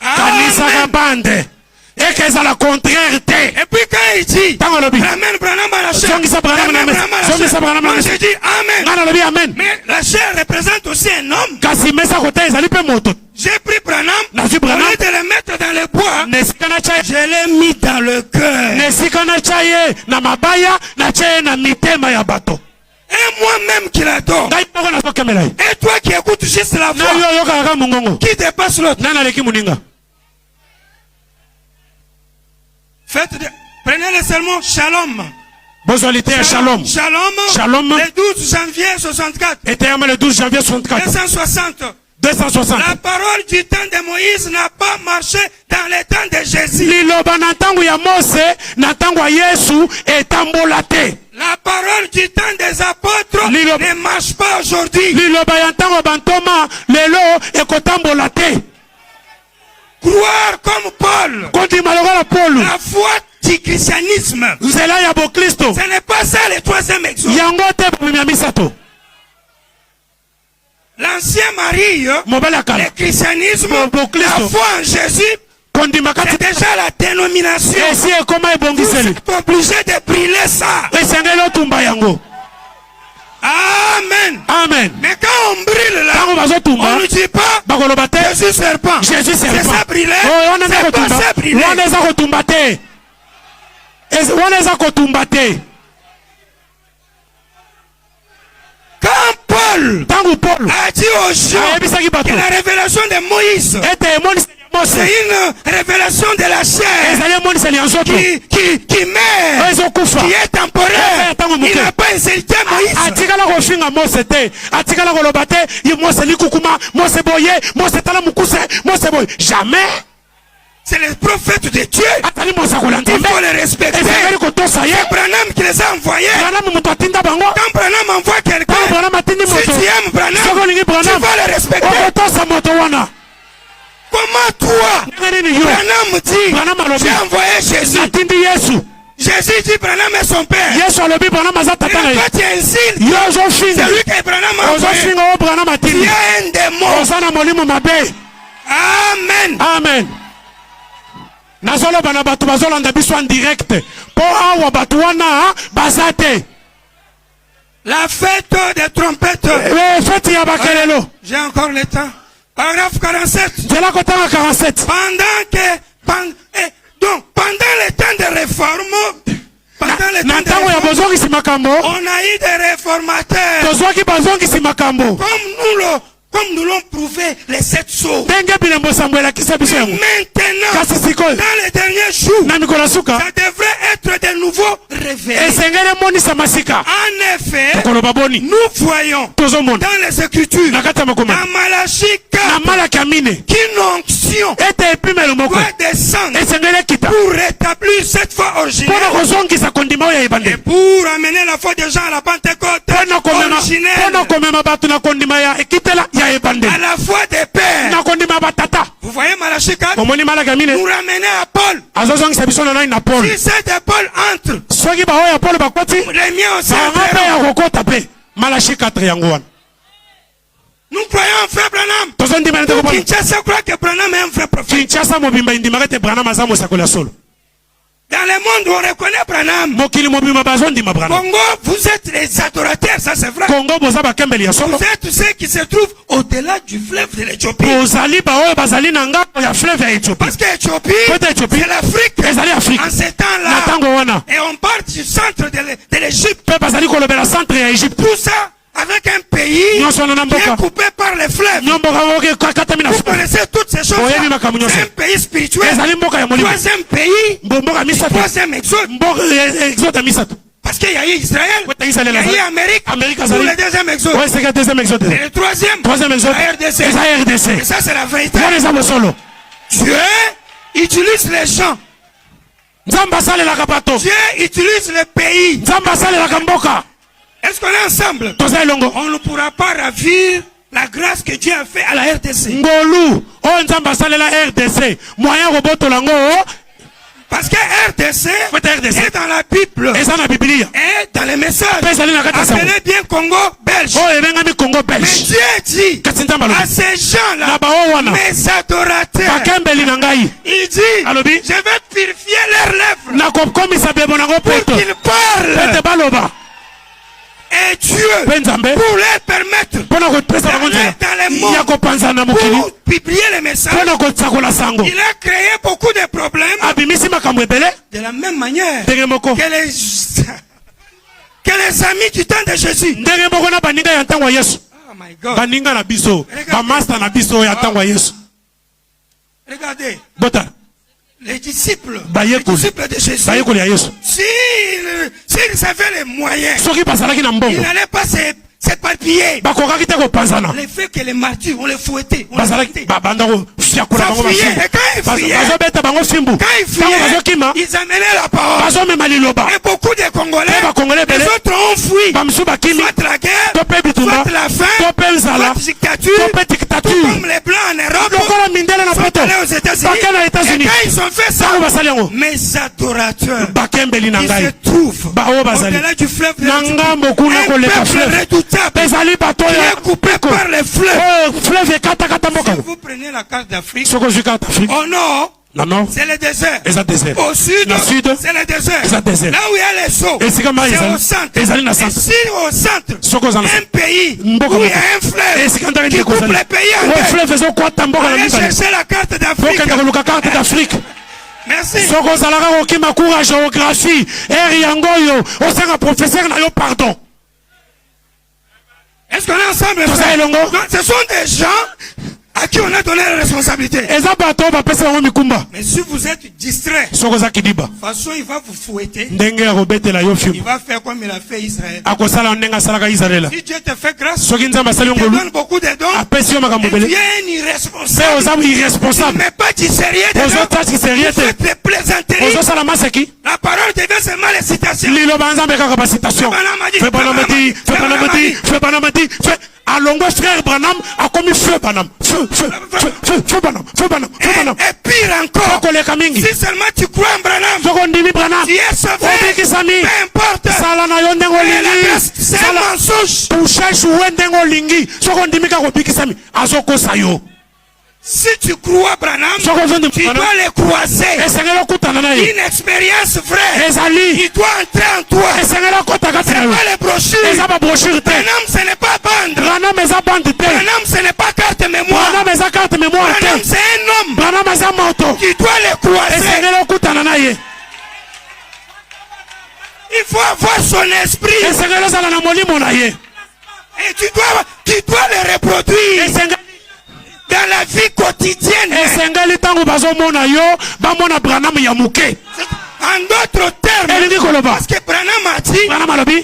kanisa ka bande ekeza la contraire te. Et puis quand il dit Amen, Branham à la chair, moi je dis Amen. Mais la chair représente aussi un homme. J'ai pris Branham, au lieu de le mettre dans le bois, je l'ai mis dans le cœur. Et moi-même qui l'adore. Et toi qui écoutes juste la voix, qui dépasse l'autre. Prenez le sermon Shalom. Shalom. Le 12 janvier 64. Le 12 janvier 64. 260. La parole du temps de Moïse n'a pas marché dans le temps de Jésus. La parole du temps des apôtres ne marche pas aujourd'hui. Croire comme Paul. La foi du christianisme. Ce n'est pas ça le 3e exemple. L'ancien mari, le christianisme, la foi en Jésus, c'est déjà la dénomination. Vous êtes obligé de brûler ça. Amen. Mais quand on brûle là, on ne dit pas Jésus serpent. C'est ça brûler. C'est pas ça brûler. Quand Paul a dit aux gens que la révélation de Moïse, c'est une révélation de la chair qui meurt, qui est temporaire. Il n'a pas insulté Jamais. C'est les prophètes de Dieu. Il faut les respecter. C'est Branham qui les a envoyés. Quand Branham envoie quelqu'un, si tu aimes Branham, tu vas le respecter. Comment toi, Branham dit, j'ai envoyé Jésus. Jésus dit Branham est son père. Yesu alobi Branham aza tata na ye. Toi tu insultes. Yo ozofinga. C'est lui que Branham a envoyé. Ozofinga o Branham atindi. Il y a un démon. Oza na molimo mabe. Amen. Amen. Nazoloba na bato bazolanda biso en direct. Po awa bato wana baza te. La fête des trompettes. Fête ya bakelelo. J'ai encore le temps. Paragraphe 47. Zela kotanga 47. Pendant le temps de réforme, na ntango ya bozongisi makambo, on a eu des réformateurs. Tozwaki bazongisi makambo. Comme nous l'ont prouvé les 7 sceaux. Maintenant, dans les derniers jours, ça devrait être de nouveau révélé. En effet, nous voyons dans les Écritures, dans Malachie 4, qu'une onction doit descendre pour rétablir cette foi originelle et pour amener la foi des gens à la Pentecôte originelle. À la foi des pères. Vous voyez Malachie 4? Nous ramener à Paul. Si c'est de Paul entre, les miens aussi entreront. Nous croyons en frère Branham. Kinshasa croit que Branham est un vrai prophète. Dans le monde, on reconnaît Branham. Congo, vous êtes les adorateurs, ça c'est vrai. Vous êtes ceux qui se trouvent au-delà du fleuve de l'Éthiopie. Parce que l'Éthiopie, c'est l'Afrique. En ces temps-là, et on part du centre de l'Égypte. Tout ça avec un pays qui est coupé par les fleuves. Vous connaissez toutes ces choses. C'est un pays spirituel. Troisième pays. Troisième exode. Parce qu'il y a eu Israël. Il y a eu Amérique. Pour le deuxième exode. Et le troisième exode. La RDC. Et ça c'est la vérité. Dieu utilise les gens. Dieu utilise le pays. Est-ce qu'on est ensemble? On ne pourra pas ravir la grâce que Dieu a fait à la RDC. Parce que RDC est dans la Bible et dans les messages. Appelez bien Congo belge. Mais Dieu dit à ces gens-là, mes adorateurs, il dit, je vais purifier leurs lèvres pour qu'ils parlent. Et Dieu, pour leur permettre dans les mots, pour publier les messages, il a créé beaucoup de problèmes de la même manière que les amis du temps de Jésus. Oh my God. Regardez. Les disciples de Jésus, s'ils avaient les moyens, ils n'allaient pas s'éparpiller. Le fait que les martyrs, on les fouettait. Ça fuyait. Et quand ils fuyaient, ils amenaient la parole. Et beaucoup de Congolais, les autres ont fui. Soit la guerre, soit la faim, soit la dictature, tout comme les Blancs en Europe, sont allés aux États-Unis. Et quand ils ont fait ça, mes adorateurs, ils se trouvent au-delà du fleuve de l'Éthiopie. Un peuple redoutable qui est coupé par les fleuves. Si vous prenez la carte d'Afrique, au nord, c'est le désert. Au sud, c'est le désert. Là où il y a les eaux, c'est au centre. Et si au centre, un pays où il y a un fleuve qui coupe les pays en deux, allez chercher la carte d'Afrique. Merci. Est-ce qu'on est ensemble, frère? Ce sont des gens à qui on a donné la responsabilité. Mais si vous êtes distrait, de toute façon il va vous fouetter. Il va faire comme il a fait Israël. Si Dieu te fait grâce, il te donne beaucoup de dons, et tu es un irresponsable. Mais pas du sérieux dedans. Vous faites des plaisanteries. La parole devient seulement les citations. alongo frère Branham a commis feu Branham. Feu Branham. Et pire encore, si seulement tu crois en Branham, tu es sauvé, peu importe. C'est un mensonge. Si tu crois Branham, tu dois les croiser. Une expérience vraie, il doit entrer en toi. C'est pas les brochures. Branham, ce n'est pas bande. Branham, ce n'est pas carte mémoire. Branham, c'est un homme. Tu dois les croiser. Il faut avoir son esprit. Et tu dois le reproduire dans la vie quotidienne. En d'autres termes, parce que Branham a dit,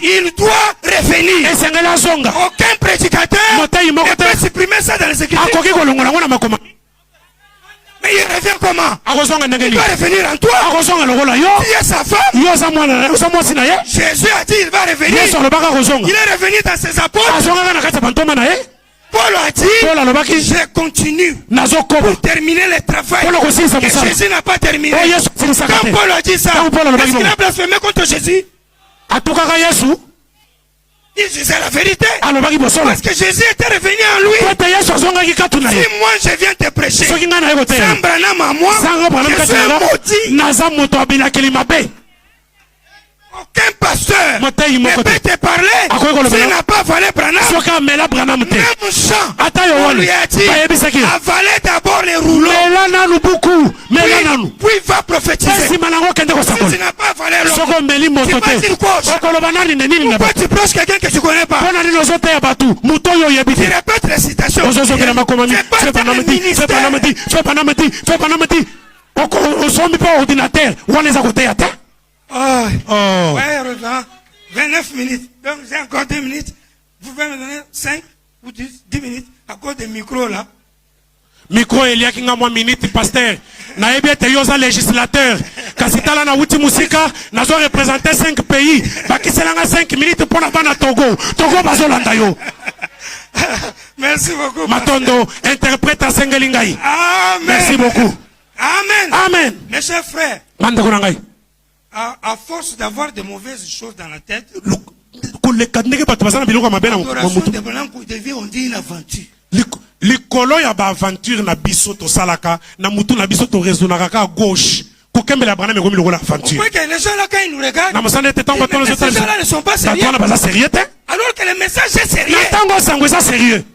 il doit revenir. Aucun prédicateur ne peut supprimer ça dans les Écritures. Mais il revient comment? Il va revenir en toi. Tu es sa femme. Jésus a dit il va revenir. Il est revenu dans ses apôtres. Paul a dit, je continue pour terminer le travail que Jésus n'a pas terminé. Quand Paul a dit ça, est-ce qu'il a blasphémé contre Jésus? Il disait la vérité. Parce que Jésus était revenu en lui. Si moi je viens te prêcher, sans Branham à moi, je suis maudit. Aucun pasteur ne peut te parler s'il n'a pas avalé Branham. Même Jean, on lui a dit, avalez d'abord les rouleaux, puis va prophétiser. Si tu n'as pas avalé l'autre, tu vas dire quoi? Pourquoi tu prêches quelqu'un que tu ne connais pas? Tu répètes les citations. Ouais, 29 minutes. Donc j'ai encore 2 minutes. Vous pouvez me donner 5 ou 10 minutes à cause des micros là. Micro Elia kinga mwa minute pasteur. Na ebi ete yoza législateur. Kasitala na wuti musika nazo représenter 5 pays. Bakiselanga 5 minutes pour na bana Togo. Togo bazolanda yo. Merci beaucoup. Matondo interprète à Sengelingai. Amen. Merci beaucoup. Amen. Mes chers frères. Manda kunangai. À force d'avoir de mauvaises choses dans la tête, l'adoration de Branham devient, on dit, une aventure. Likolo ya ba aventure na biso to salaka na mutu na biso to rezonaka à gauche. Kokembela Branham ngomi lokola aventure. Pourquoi que les gens là quand ils nous regardent, na mosande te tango tono les gens là ne sont pas sérieux. Alors que le message est sérieux. Na tango sango ça sérieux.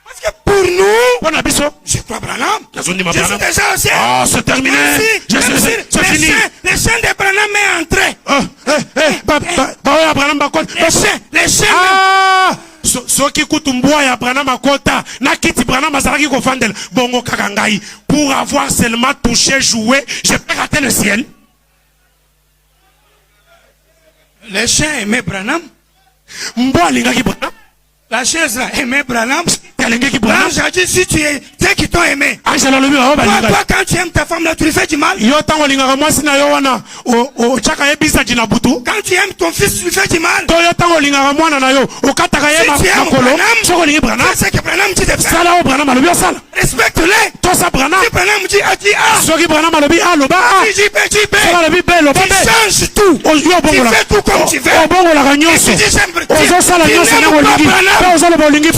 Parce que pour nous, je crois Branham. Je suis déjà au ciel. Ah, c'est terminé. C'est fini. Les chaînes de Branham est entré. Les chaînes. Ah, soki kutumbwa ya Branham akota na kiti Branham azalaki kofandela bongo kakangai pour avoir seulement touché joué, j'ai pas raté le ciel. Les chiens aimaient Branham. Mbwa lingaki Branham. La chaise là aimait Branham. L'ange a dit si tu es ceux qui t'ont aimé. Toi quand tu aimes ta femme là tu lui fais du mal. Quand tu aimes ton fils tu lui fais du mal. Si tu aimes Branham, c'est ce que Branham dit de faire. Respecte-les. Si Branham dit A, dis A. Si dit B, tu changes tout. Tu fais tout comme tu veux. Et tu dis j'aime tu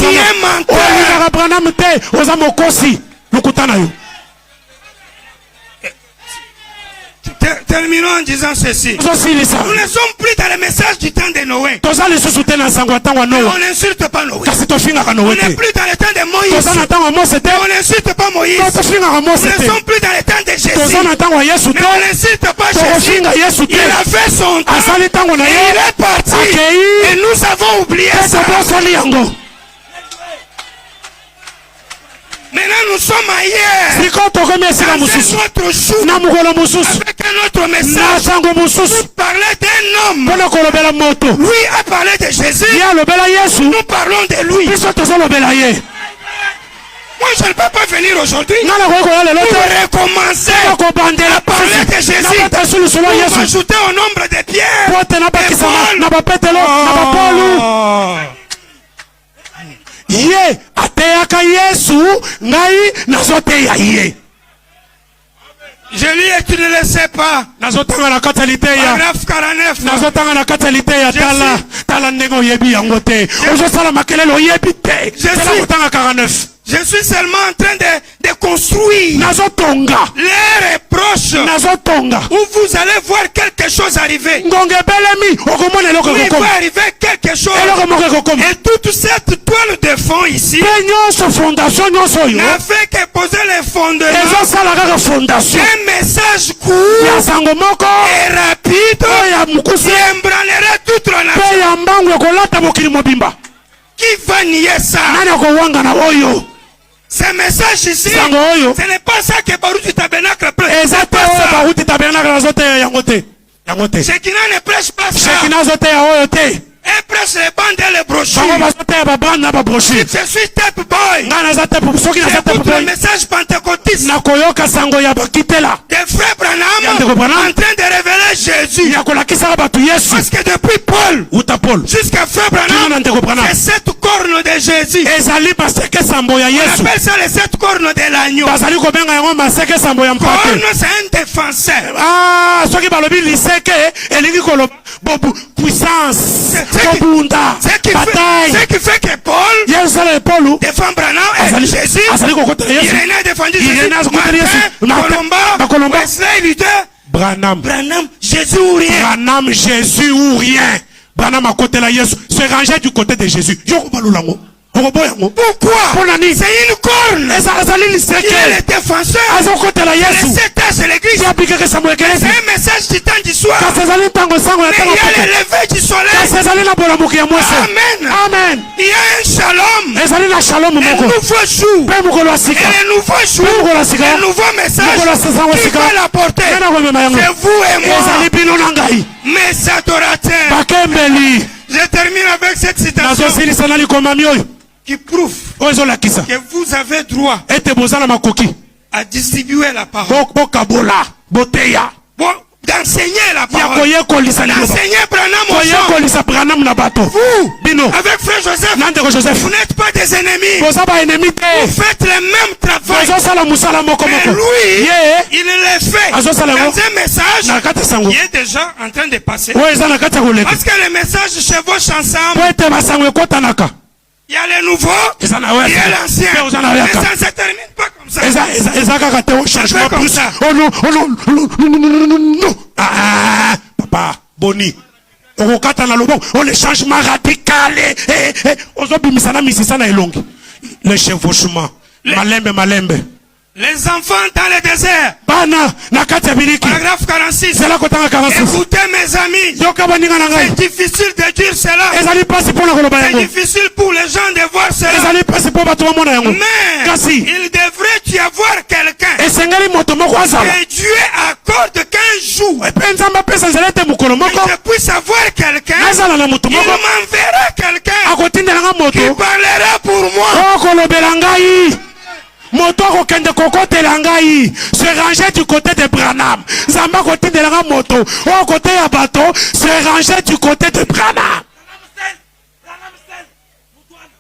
es menteur. Terminons en disant ceci. Nous ne sommes plus dans le message du temps de Noé. On n'insulte pas Noé. On n'est plus dans le temps de Moïse. On n'insulte pas Moïse. Nous ne sommes plus dans le temps de Jésus. Mais on n'insulte pas Jésus. Il a fait son temps. Il est parti. Et nous avons oublié ça. Maintenant nous sommes ailleurs. Avec notre jour. Avec un autre message. Nous parlons d'un homme. Lui a parlé de Jésus. Nous parlons de lui. Moi je ne peux pas venir aujourd'hui pour recommencer à parler de Jésus, pour ajouter au nombre de pierres, de Yesu ngai nazoteya ye. Je lis et tu ne le sais pas. Nazotanga na katalité ya. Paragraphe 49. Nazotanga na katalité ya tala ndenge yebi yango te. Ozo sala makelelo yebi te. C'est la 49. Je suis seulement en train de construire. Nazotonga. L'heure est proche. Nazotonga. Où vous allez voir quelque chose arriver. Ngonge belemi okomona eloko Il kokoma. va arriver quelque chose. Eloko moko kokoma. Et toute cette toile de fond ici Nyonso fondation nyonso yo. n'a fait que poser les fondements. Ezo sala kaka fondation. Un message court Ya sango moko. et rapide. Ya mukusi. Qui ébranlera toute la nation. Pe ya mbangu ekolata mokili mobimba. Qui va nier ça? Nani akowanga na oyo? Ce message ici, Sango oyo. ce n'est pas ça que Baruch du Tabernacle prêche. Exactement. Baruch Tabernacle nazoteya yango te. Yango te. Shekina ne prêche pas ça. Shekina nazoteya oyo te. Elle prêche les bandes et les brochures. Bango bazoteya babanda na babrochure. Je suis tape boy. Nga naza te soki naza te J'écoute le message pentecôtiste. nakoyoka sango ya bakitela. Des frères Yandeko Branham Branham. en train de révéler Jésus. Ya kolakisaka bato Yesu. Parce que depuis Paul Uta Paul. jusqu'à frère Kino na Branham, ndeko Branham. c'est 7 cornes de Jésus. Ezali maseke sambo ya On Yesu. appelle ça les 7 cornes de l'agneau. Bazali kobenga yango maseke sambo ya mpate. Corne, c'est un défenseur. Ah, soki balobi liseke elingi koloba bobu puissance. Kobunda. Ce qui fait que Paul Yesu sala Paul. défend Branham et Jésus. Azali kokotela Yesu. Irénée a défendu Irénée a Jésus. défendu Yesu. Martin, Colomba, Wesley, Luther. Branham. Branham, Jésus ou rien. Branham, Jésus ou rien. Branham à côté de Yesu. Se ranger du côté de Jésus. Pourquoi? C'est une corne. Il est le défenseur. Yesu. C'est l'église. C'est un message du temps du soir. Mais il y a le lever du soleil. Amen. Amen. Il y a un shalom. Un nouveau jour. Et un nouveau jour. Un nouveau message qui va l'apporter. C'est vous et moi. Mes adorateurs. Je termine avec cette citation qui prouve que vous avez droit à distribuer la parole. D'enseigner la parole. D'enseigner Branham. Vous, avec frère Joseph, vous n'êtes pas des ennemis. Vous faites le même travail. Mais lui, il le fait dans un message qui est déjà en train de passer. Parce que les messages chevauchent ensemble. Il y a le nouveau, il y a l'ancien. Mais ça ne se termine pas comme ça. Changement comme ça. Oh non, oh non, non, non, non, non, non. Ah, papa, Boni. Oh, le changement radical. Le chevauchement. Malembe. Les enfants dans le désert. Paragraphe 46. Écoutez mes amis. C'est difficile de dire cela. C'est difficile pour les gens de voir cela. Mais il devrait y avoir quelqu'un. Et Dieu accorde 15 jours. Et je puisse avoir quelqu'un. Il m'enverra quelqu'un qui parlera pour moi. Moto kende kokotela ngai se ranger du côté de Branham. Zamba côté de la moto. Au côté ya bateau se ranger du côté de Branham.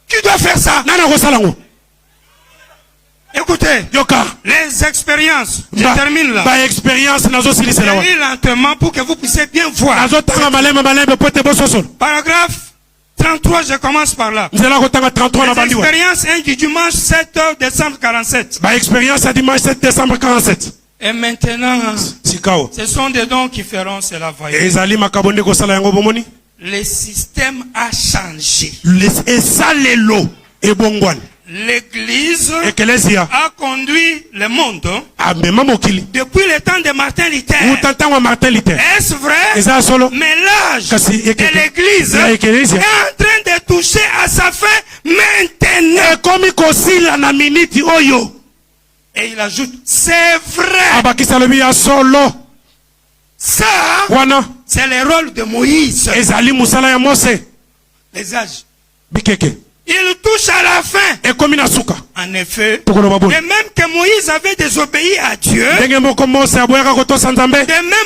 Qui doit faire ça? Nana kosalango. Écoutez, Yoka. Les expériences. Je termine là. Expérience nazo silise là. Je lis lentement pour que vous puissiez bien voir. Nazo tanga malembe pote bososo. Paragraphe 33, je commence par là. L'expérience du dimanche 7 décembre 47. Expérience à dimanche 7 décembre 47. Et maintenant, ce sont des dons qui feront cela. Le système a changé. L'Église a conduit le monde depuis le temps de Martin Luther. Est-ce vrai? Mais l'âge de l'Église est en train de toucher à sa fin maintenant. Et il ajoute, c'est vrai. Ça, c'est le rôle de Moïse. Les âges. Il touche à la fin. En effet, et même que Moïse avait désobéi à Dieu, de même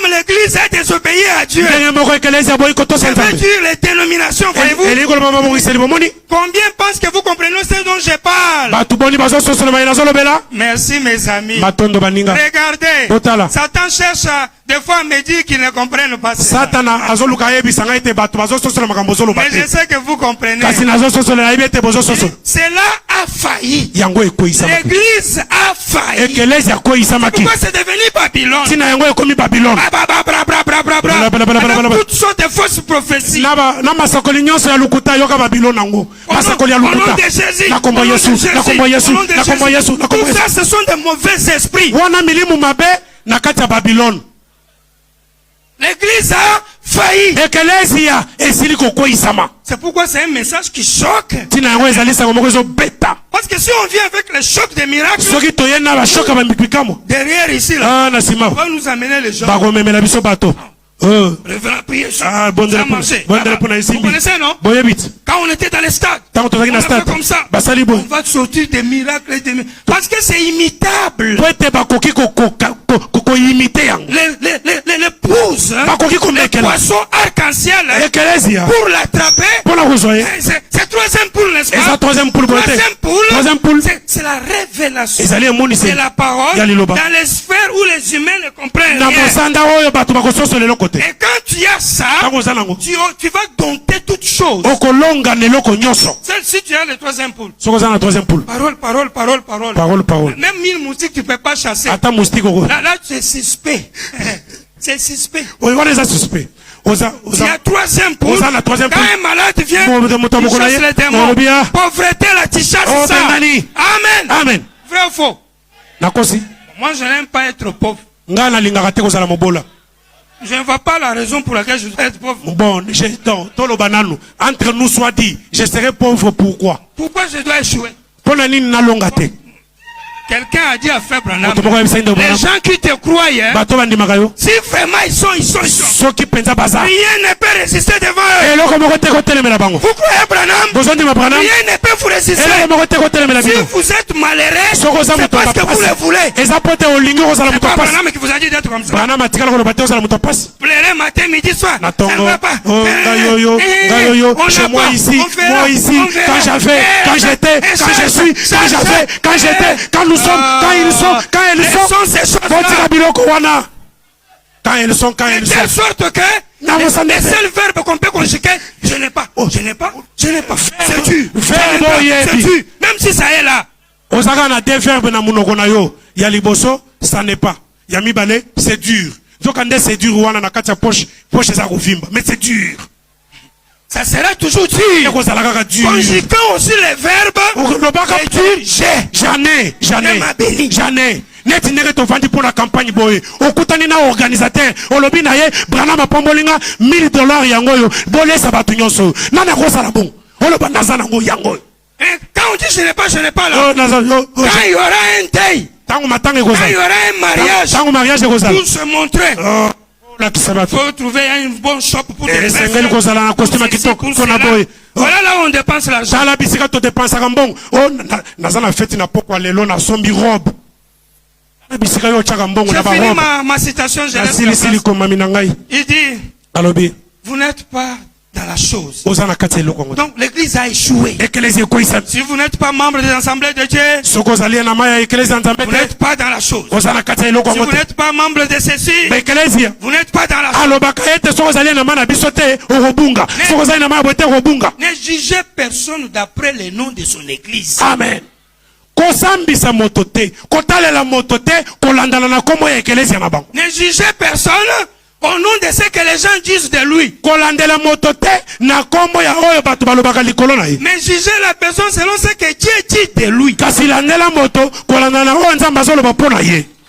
l'église a désobéi à Dieu. Ça veut dire les dénominations, voyez-vous. Combien pensent que vous comprenez ce dont je parle? Merci mes amis. Regardez, Satan cherche des fois à me dire qu'ils ne comprennent pas ça. Mais je sais que vous comprenez. Cela a failli. L'église a failli. Pourquoi c'est devenu Babylone? Toutes sortes de fausses prophéties. Au nom de Jésus. Tout ça, ce sont de mauvais esprits. L'église a failli. C'est pourquoi c'est un message qui choque. Parce que si on vient avec le choc des miracles, derrière ici, là, on va nous amener les gens. Prier, ça marchait. Vous connaissez, non? Quand on était dans les stades, on a fait comme ça. On va sortir des miracles. Parce que c'est imitable. Les pouces, les poissons arc-en-ciel, pour l'attraper, c'est troisième poule, n'est-ce pas? Troisième poule, c'est la révélation de la parole dans les sphères où les humains ne comprennent rien. Et quand tu as ça, tu vas dompter toutes choses. Celle-ci, tu as le troisième poule. Parole. Même 1000 moustiques, tu ne peux pas chasser. Là, tu es suspect. C'est suspect. Il y a troisième poule. Quand un malade vient, tu chasses les démons. Pauvreté, là, tu chasses ça. Amen. Vrai ou faux? Moi, je n'aime pas être pauvre. Je ne vois pas la raison pour laquelle je dois être pauvre. Bon, entre nous soit dit, je serai pauvre pourquoi? Pourquoi je dois échouer? Quelqu'un a dit à Frère Branham, les gens qui te croient, si vraiment ils sont. Rien ne peut résister devant eux. Vous croyez Branham? Rien ne peut vous résister. Si vous êtes malheureux, c'est parce que vous le voulez. C'est pas Branham qui vous a dit d'être comme ça. Pleurez matin, midi, soir. Ça ne va pas. Chez moi ici, quand j'avais, quand j'étais, quand je suis, quand j'avais, quand j'étais, quand nous sommes, quand ils sont, quand elles sont, quand elles sont, quand elles sont. De telle sorte que les seuls verbes qu'on peut conjuguer, je n'ai pas. C'est dur. C'est dur. Même si ça est là. Osaka deux verbes na munoko na yo. Ya liboso, ça n'est pas. Ya mibale, c'est dur. Zokande c'est dur wana na kati ya poche za kovimba. Mais c'est dur. Ça sera toujours dur. Conjuguant aussi les verbes. Jamais. Net nere to vandi pour la campagne boy. Okutani na organisateur. Olobi na ye Branham apombolinga $1000 yango yo. Bolé sabatu nyonso. Nana ko sala bon. Oloba nazana ngo yango. Quand on dit je n'ai pas là. Quand il y aura un deuil. Quand il y aura un mariage. Pour se montrer. Il faut trouver un bon shop pour te voilà là où on dépense l'argent. J'ai fini ma citation. Il dit, vous n'êtes pas dans la chose. Donc l'église a échoué. Si vous n'êtes pas membre des assemblées de Dieu, vous n'êtes pas dans la chose. Si vous n'êtes pas membre de ceci, vous n'êtes pas dans la chose. Ne jugez personne d'après le nom de son église. Amen. Ne jugez personne au nom de ce que les gens disent de lui. Mais jugez la personne selon ce que Dieu dit de lui.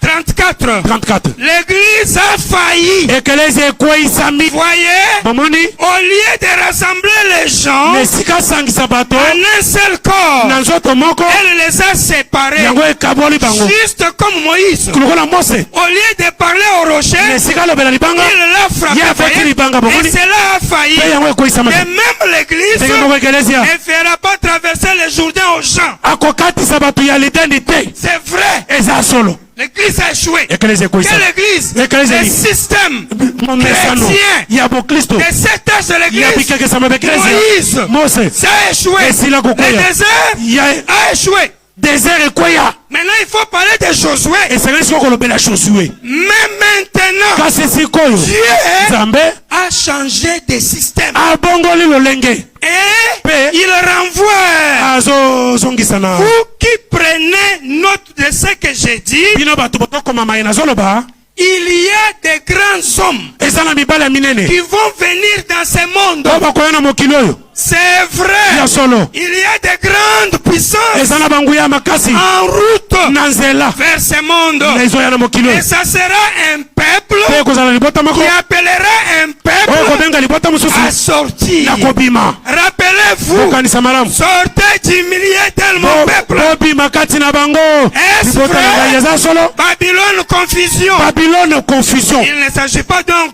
34. 34. L'église a failli. Ekeleze ekweisami. Voyez, Bomoni. au lieu de rassembler les gens Nesika sangisa bato. en un seul corps, Na nzoto moko. elle les a séparés. Yango ekaboli bango. Juste comme Moïse. Kulokola Mose. Au lieu de parler au rocher, Nesika lobela libanga. il l'a frappé. Ya fati voyez, libanga, bomoni. et cela a failli. Pe yango ekweisama. Et même l'église Ndenge moko ekelezia. ne fera pas traverser le Jourdain aux gens. Akokatisa bato ya lideni te. C'est vrai. Eza solo. L'église a échoué. Ekeleze ekweisama. Quelle église? L'église Le est- système Momesano. chrétien Ya bokristo. de cet âge de Ya l'église. bikekesama bekelezia. Moïse. Mose. Ça a échoué. Esila Le kokoya. désert Ya a échoué. désert ekweya. Maintenant, il faut parler de Josué. Esengeli siko kolobela Josué. Mais maintenant, Kasi sikoyo. Dieu Nzambe a changé de système. abongoli lolenge. Et il renvoie. Azozongisa na. Vous qui prenez note de ce que j'ai dit, Bino bato botokoma maye nazoloba. il y a des grands hommes Eza na mibali ya minene. qui vont venir dans ce monde. Oyo bakoya na mokili oyo. C'est Ya vrai. solo. Il y a des grandes puissances Eza na banguya ya makasi. en route Na nzela. vers ce monde. Na ezoya na mokili Et oyo. ça sera un peuple Pe kozala libota moko. qui appellera un Oyo peuple kobenga libota à mosusu. sortir. Na kobima. Rappelez-vous, Bokanisa malamu. sortez du milieu de mon peuple. Bobima kati na bango. Est-ce Libota na vrai? ngai eza solo. Babylone, confusion. Babylone confusion. Il ne s'agit pas donc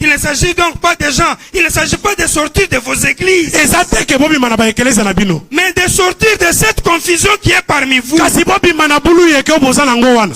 il ne s'agit donc pas de gens. Il ne s'agit pas de sortir de vos églises, Eza teke bobima na baekeleza na bino. mais de sortir de cette confusion qui est parmi vous. Kasi bobima na bulu yeke oboza nango wana.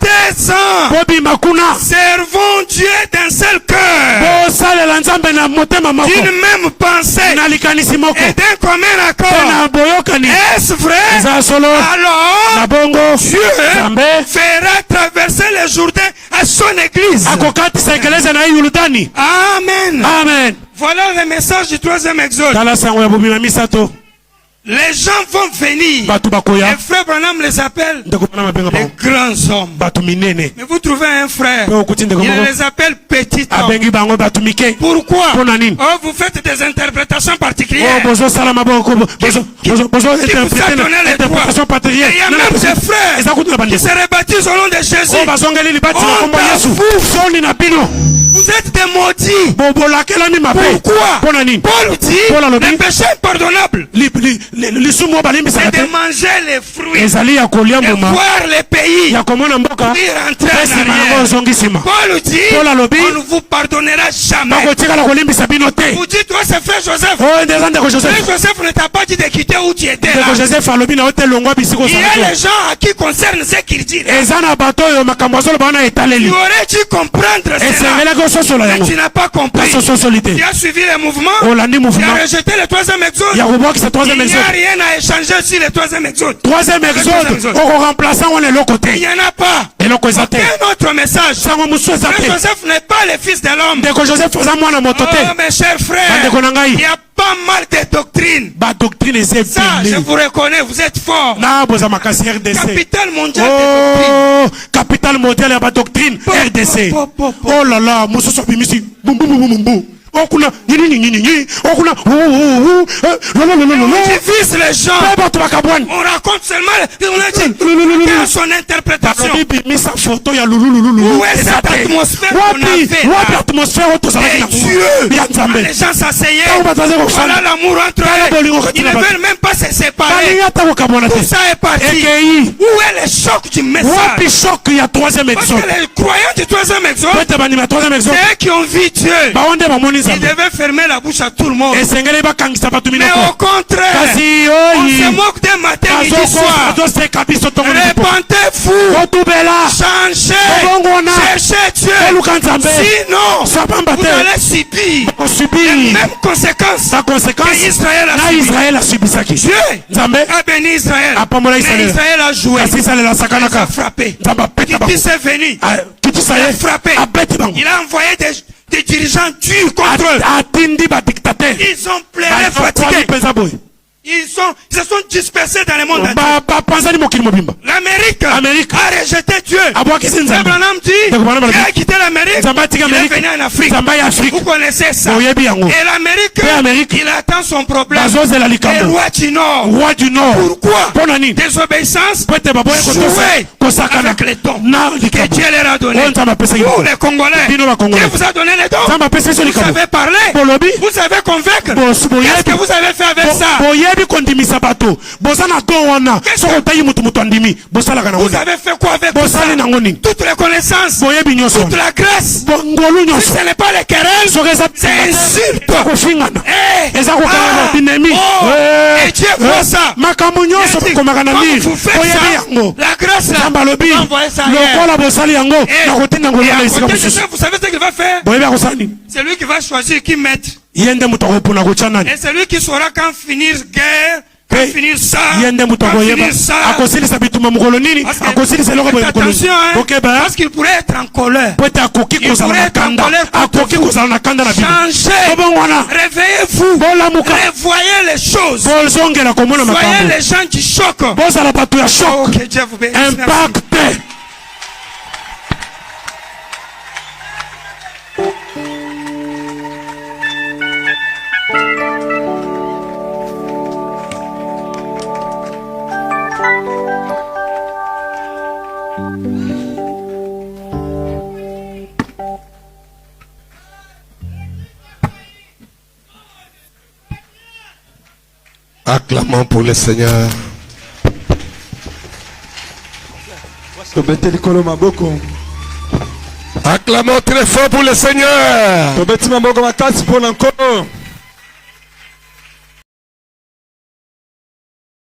Sortez-en. Bobima kuna. Servons Dieu d'un seul cœur, Bosalela nzambe na motema moko. d'une même pensée Na likanisi moko. et d'un commun Pe accord. na boyokani. Est-ce vrai? Eza solo. Alors, Na bongo. Dieu Nzambe. fera traverser le Jourdain à son église. Akokatisa ekeleza na ye Yordani. Amen. Amen. Voilà le message du troisième exode. Tala sango ya bobima misato. Les gens vont venir. Bato bakoya. Et frère Branham les appelle Ndeko bana mabenga les bango. grands hommes. Bato minene. Mais vous trouvez un frère, Pe okuti ndeko il moko. les appelle petits hommes. Abengi bango bato mike. Pourquoi? Pona nini? Oh, vous faites des interprétations Oh, particulières. bozo sala maboko. Bozo vous a interpréter donné les interprétation droits? patrienne. Et il y a même des frères Eza kutu na qui bandeko. se rebaptisent au nom de Jésus. Oh, bazongeli libati na kombo Yesu. Soni na bino. Vous êtes des maudits. Bobolakelami mabe. Pourquoi? Pona nini? Paul dit, Paul a le le dit. péché impardonnable, Lisumu balimbisaka c'est te. de manger les fruits Ezali ya kolia et mbuma. voir les pays Ya komona mboka. puis rentrer Pe en nsima yango arrière. ozongi nsima. Paul dit, Paul a lobi. on ne vous pardonnera jamais. Bakotikala kolimbisa bino te. Vous dites, toi c'est frère Joseph. Oh, ndeza ndeko Frère Joseph. Joseph ne t'a pas dit de quitter où tu étais là. Ndeko Joseph alobi na ote longwa bisiko Il y a sana. les gens à qui concerne ce qu'il dit. Eza na bato oyo makambo azoloba wana Tu etaleli. aurais dû comprendre cela. Esengelaki ososola Mais yango. tu n'as pas compris. Kasososoli te. Tu as suivi le mouvement. Olandi Tu mouvement. as rejeté le troisième exode. Ya kobwakisa Il troisième n'y exode. a rien à échanger sur le troisième exode. Troisième exode. Okoremplaçant wana eloko Il te. n'y en a pas. Eloko eza te. Aucun autre message. Sango mosusu eza Frère te. Joseph n'est pas le fils de l'homme. Ndeko Joseph aza mwana moto Oh, te. mes chers frères, Bandeko na ngai. il y a pas mal de doctrines. Badoctrine eza Ça, je ebele. vous reconnais, vous êtes forts. Na boza makasi RDC. Capitale mondiale des doctrines. Oh, capitale mondiale ya badoctrine RDC. po. Oh là là, mosusu abimisi. Bum bum bum bum bum. Okuna nini. Okuna. Non. On divise les gens. Pe bato bakabwani. On raconte seulement, on a dit, quelle est son interprétation. Bimisa photo ya lulululu. Où est cette atmosphère qu'on a fait Wapi là? atmosphère oyo tozalaki Et na Dieu, ya Nzambe. les gens s'asseyaient. Ntango bato baza Voilà kofanda. l'amour entre eux. Ils ne veulent même pas se séparer. Balingi ata kokamwana Tout te. ça est parti. Ekei. Où est le choc du Wapi message? choc ya troisième Parce exode. que les croyants du troisième exode, Pete bandima ya troisième exode. c'est eux qui ont vu Dieu. Bango nde bamoni Ils Nzambe. devaient fermer la bouche à tout le monde. Esengeli bakangisa bato Mais minoko. au contraire, Kasi on se oyi. moque d'un matin, midi, soir. azoseka biso ntongo na lipo. Répentez-vous. Otubela. Changez. Obongona. Cherchez Dieu. Oluka Nzambe. Sinon, Sabamba vous te. allez subir les Osubiri. mêmes conséquences Sa conséquence. que Israël a Na subi. Israël asubisaki. Dieu Nzambe. a béni Israël. Apambola Mais Israël. Israël a joué. Kasi salela Il a sakanaka. frappé. Nzambe apeta bango. Qui est venu. Kitisa Il a ye. frappé. Abeti bango. Il a envoyé des dirigeants durs contre eux. Atindi badictateur. Ils ont pleuré, Fatigué. fatigués. Ils se sont dispersés dans le monde entier. L'Amérique a rejeté Dieu. Abraham dit, il a quitté l'Amérique, il est venu en Afrique. Vous connaissez ça. Et l'Amérique, il attend son problème. Les rois du Nord. Pourquoi? Désobéissance, jouer avec les dons que Dieu leur a donné. Vous les Congolais, Dieu vous a donné les dons. Vous savez parler, vous savez convaincre. Qu'est-ce que vous avez fait avec ça? Vous avez fait quoi avec tout ça? Toute la connaissance, toute la grâce. Si ce n'est pas les querelles, c'est insulte. Et Dieu voit ça. Quand vous faites ça, la grâce là, envoyez ça ailleurs. Et vous savez ce qu'il va faire? C'est lui qui va choisir qui mettre. Et c'est lui qui saura quand finir guerre, quand finir ça, quand finir ça. Attention, parce qu'il pourrait être en colère. Il pourrait être en colère contre vous. Changez, réveillez-vous, revoyez les choses. Soyez les gens qui choquent. Oh, que Dieu vous bénisse. Impacté. Acclamons pour le Seigneur. Acclamons très fort pour le Seigneur.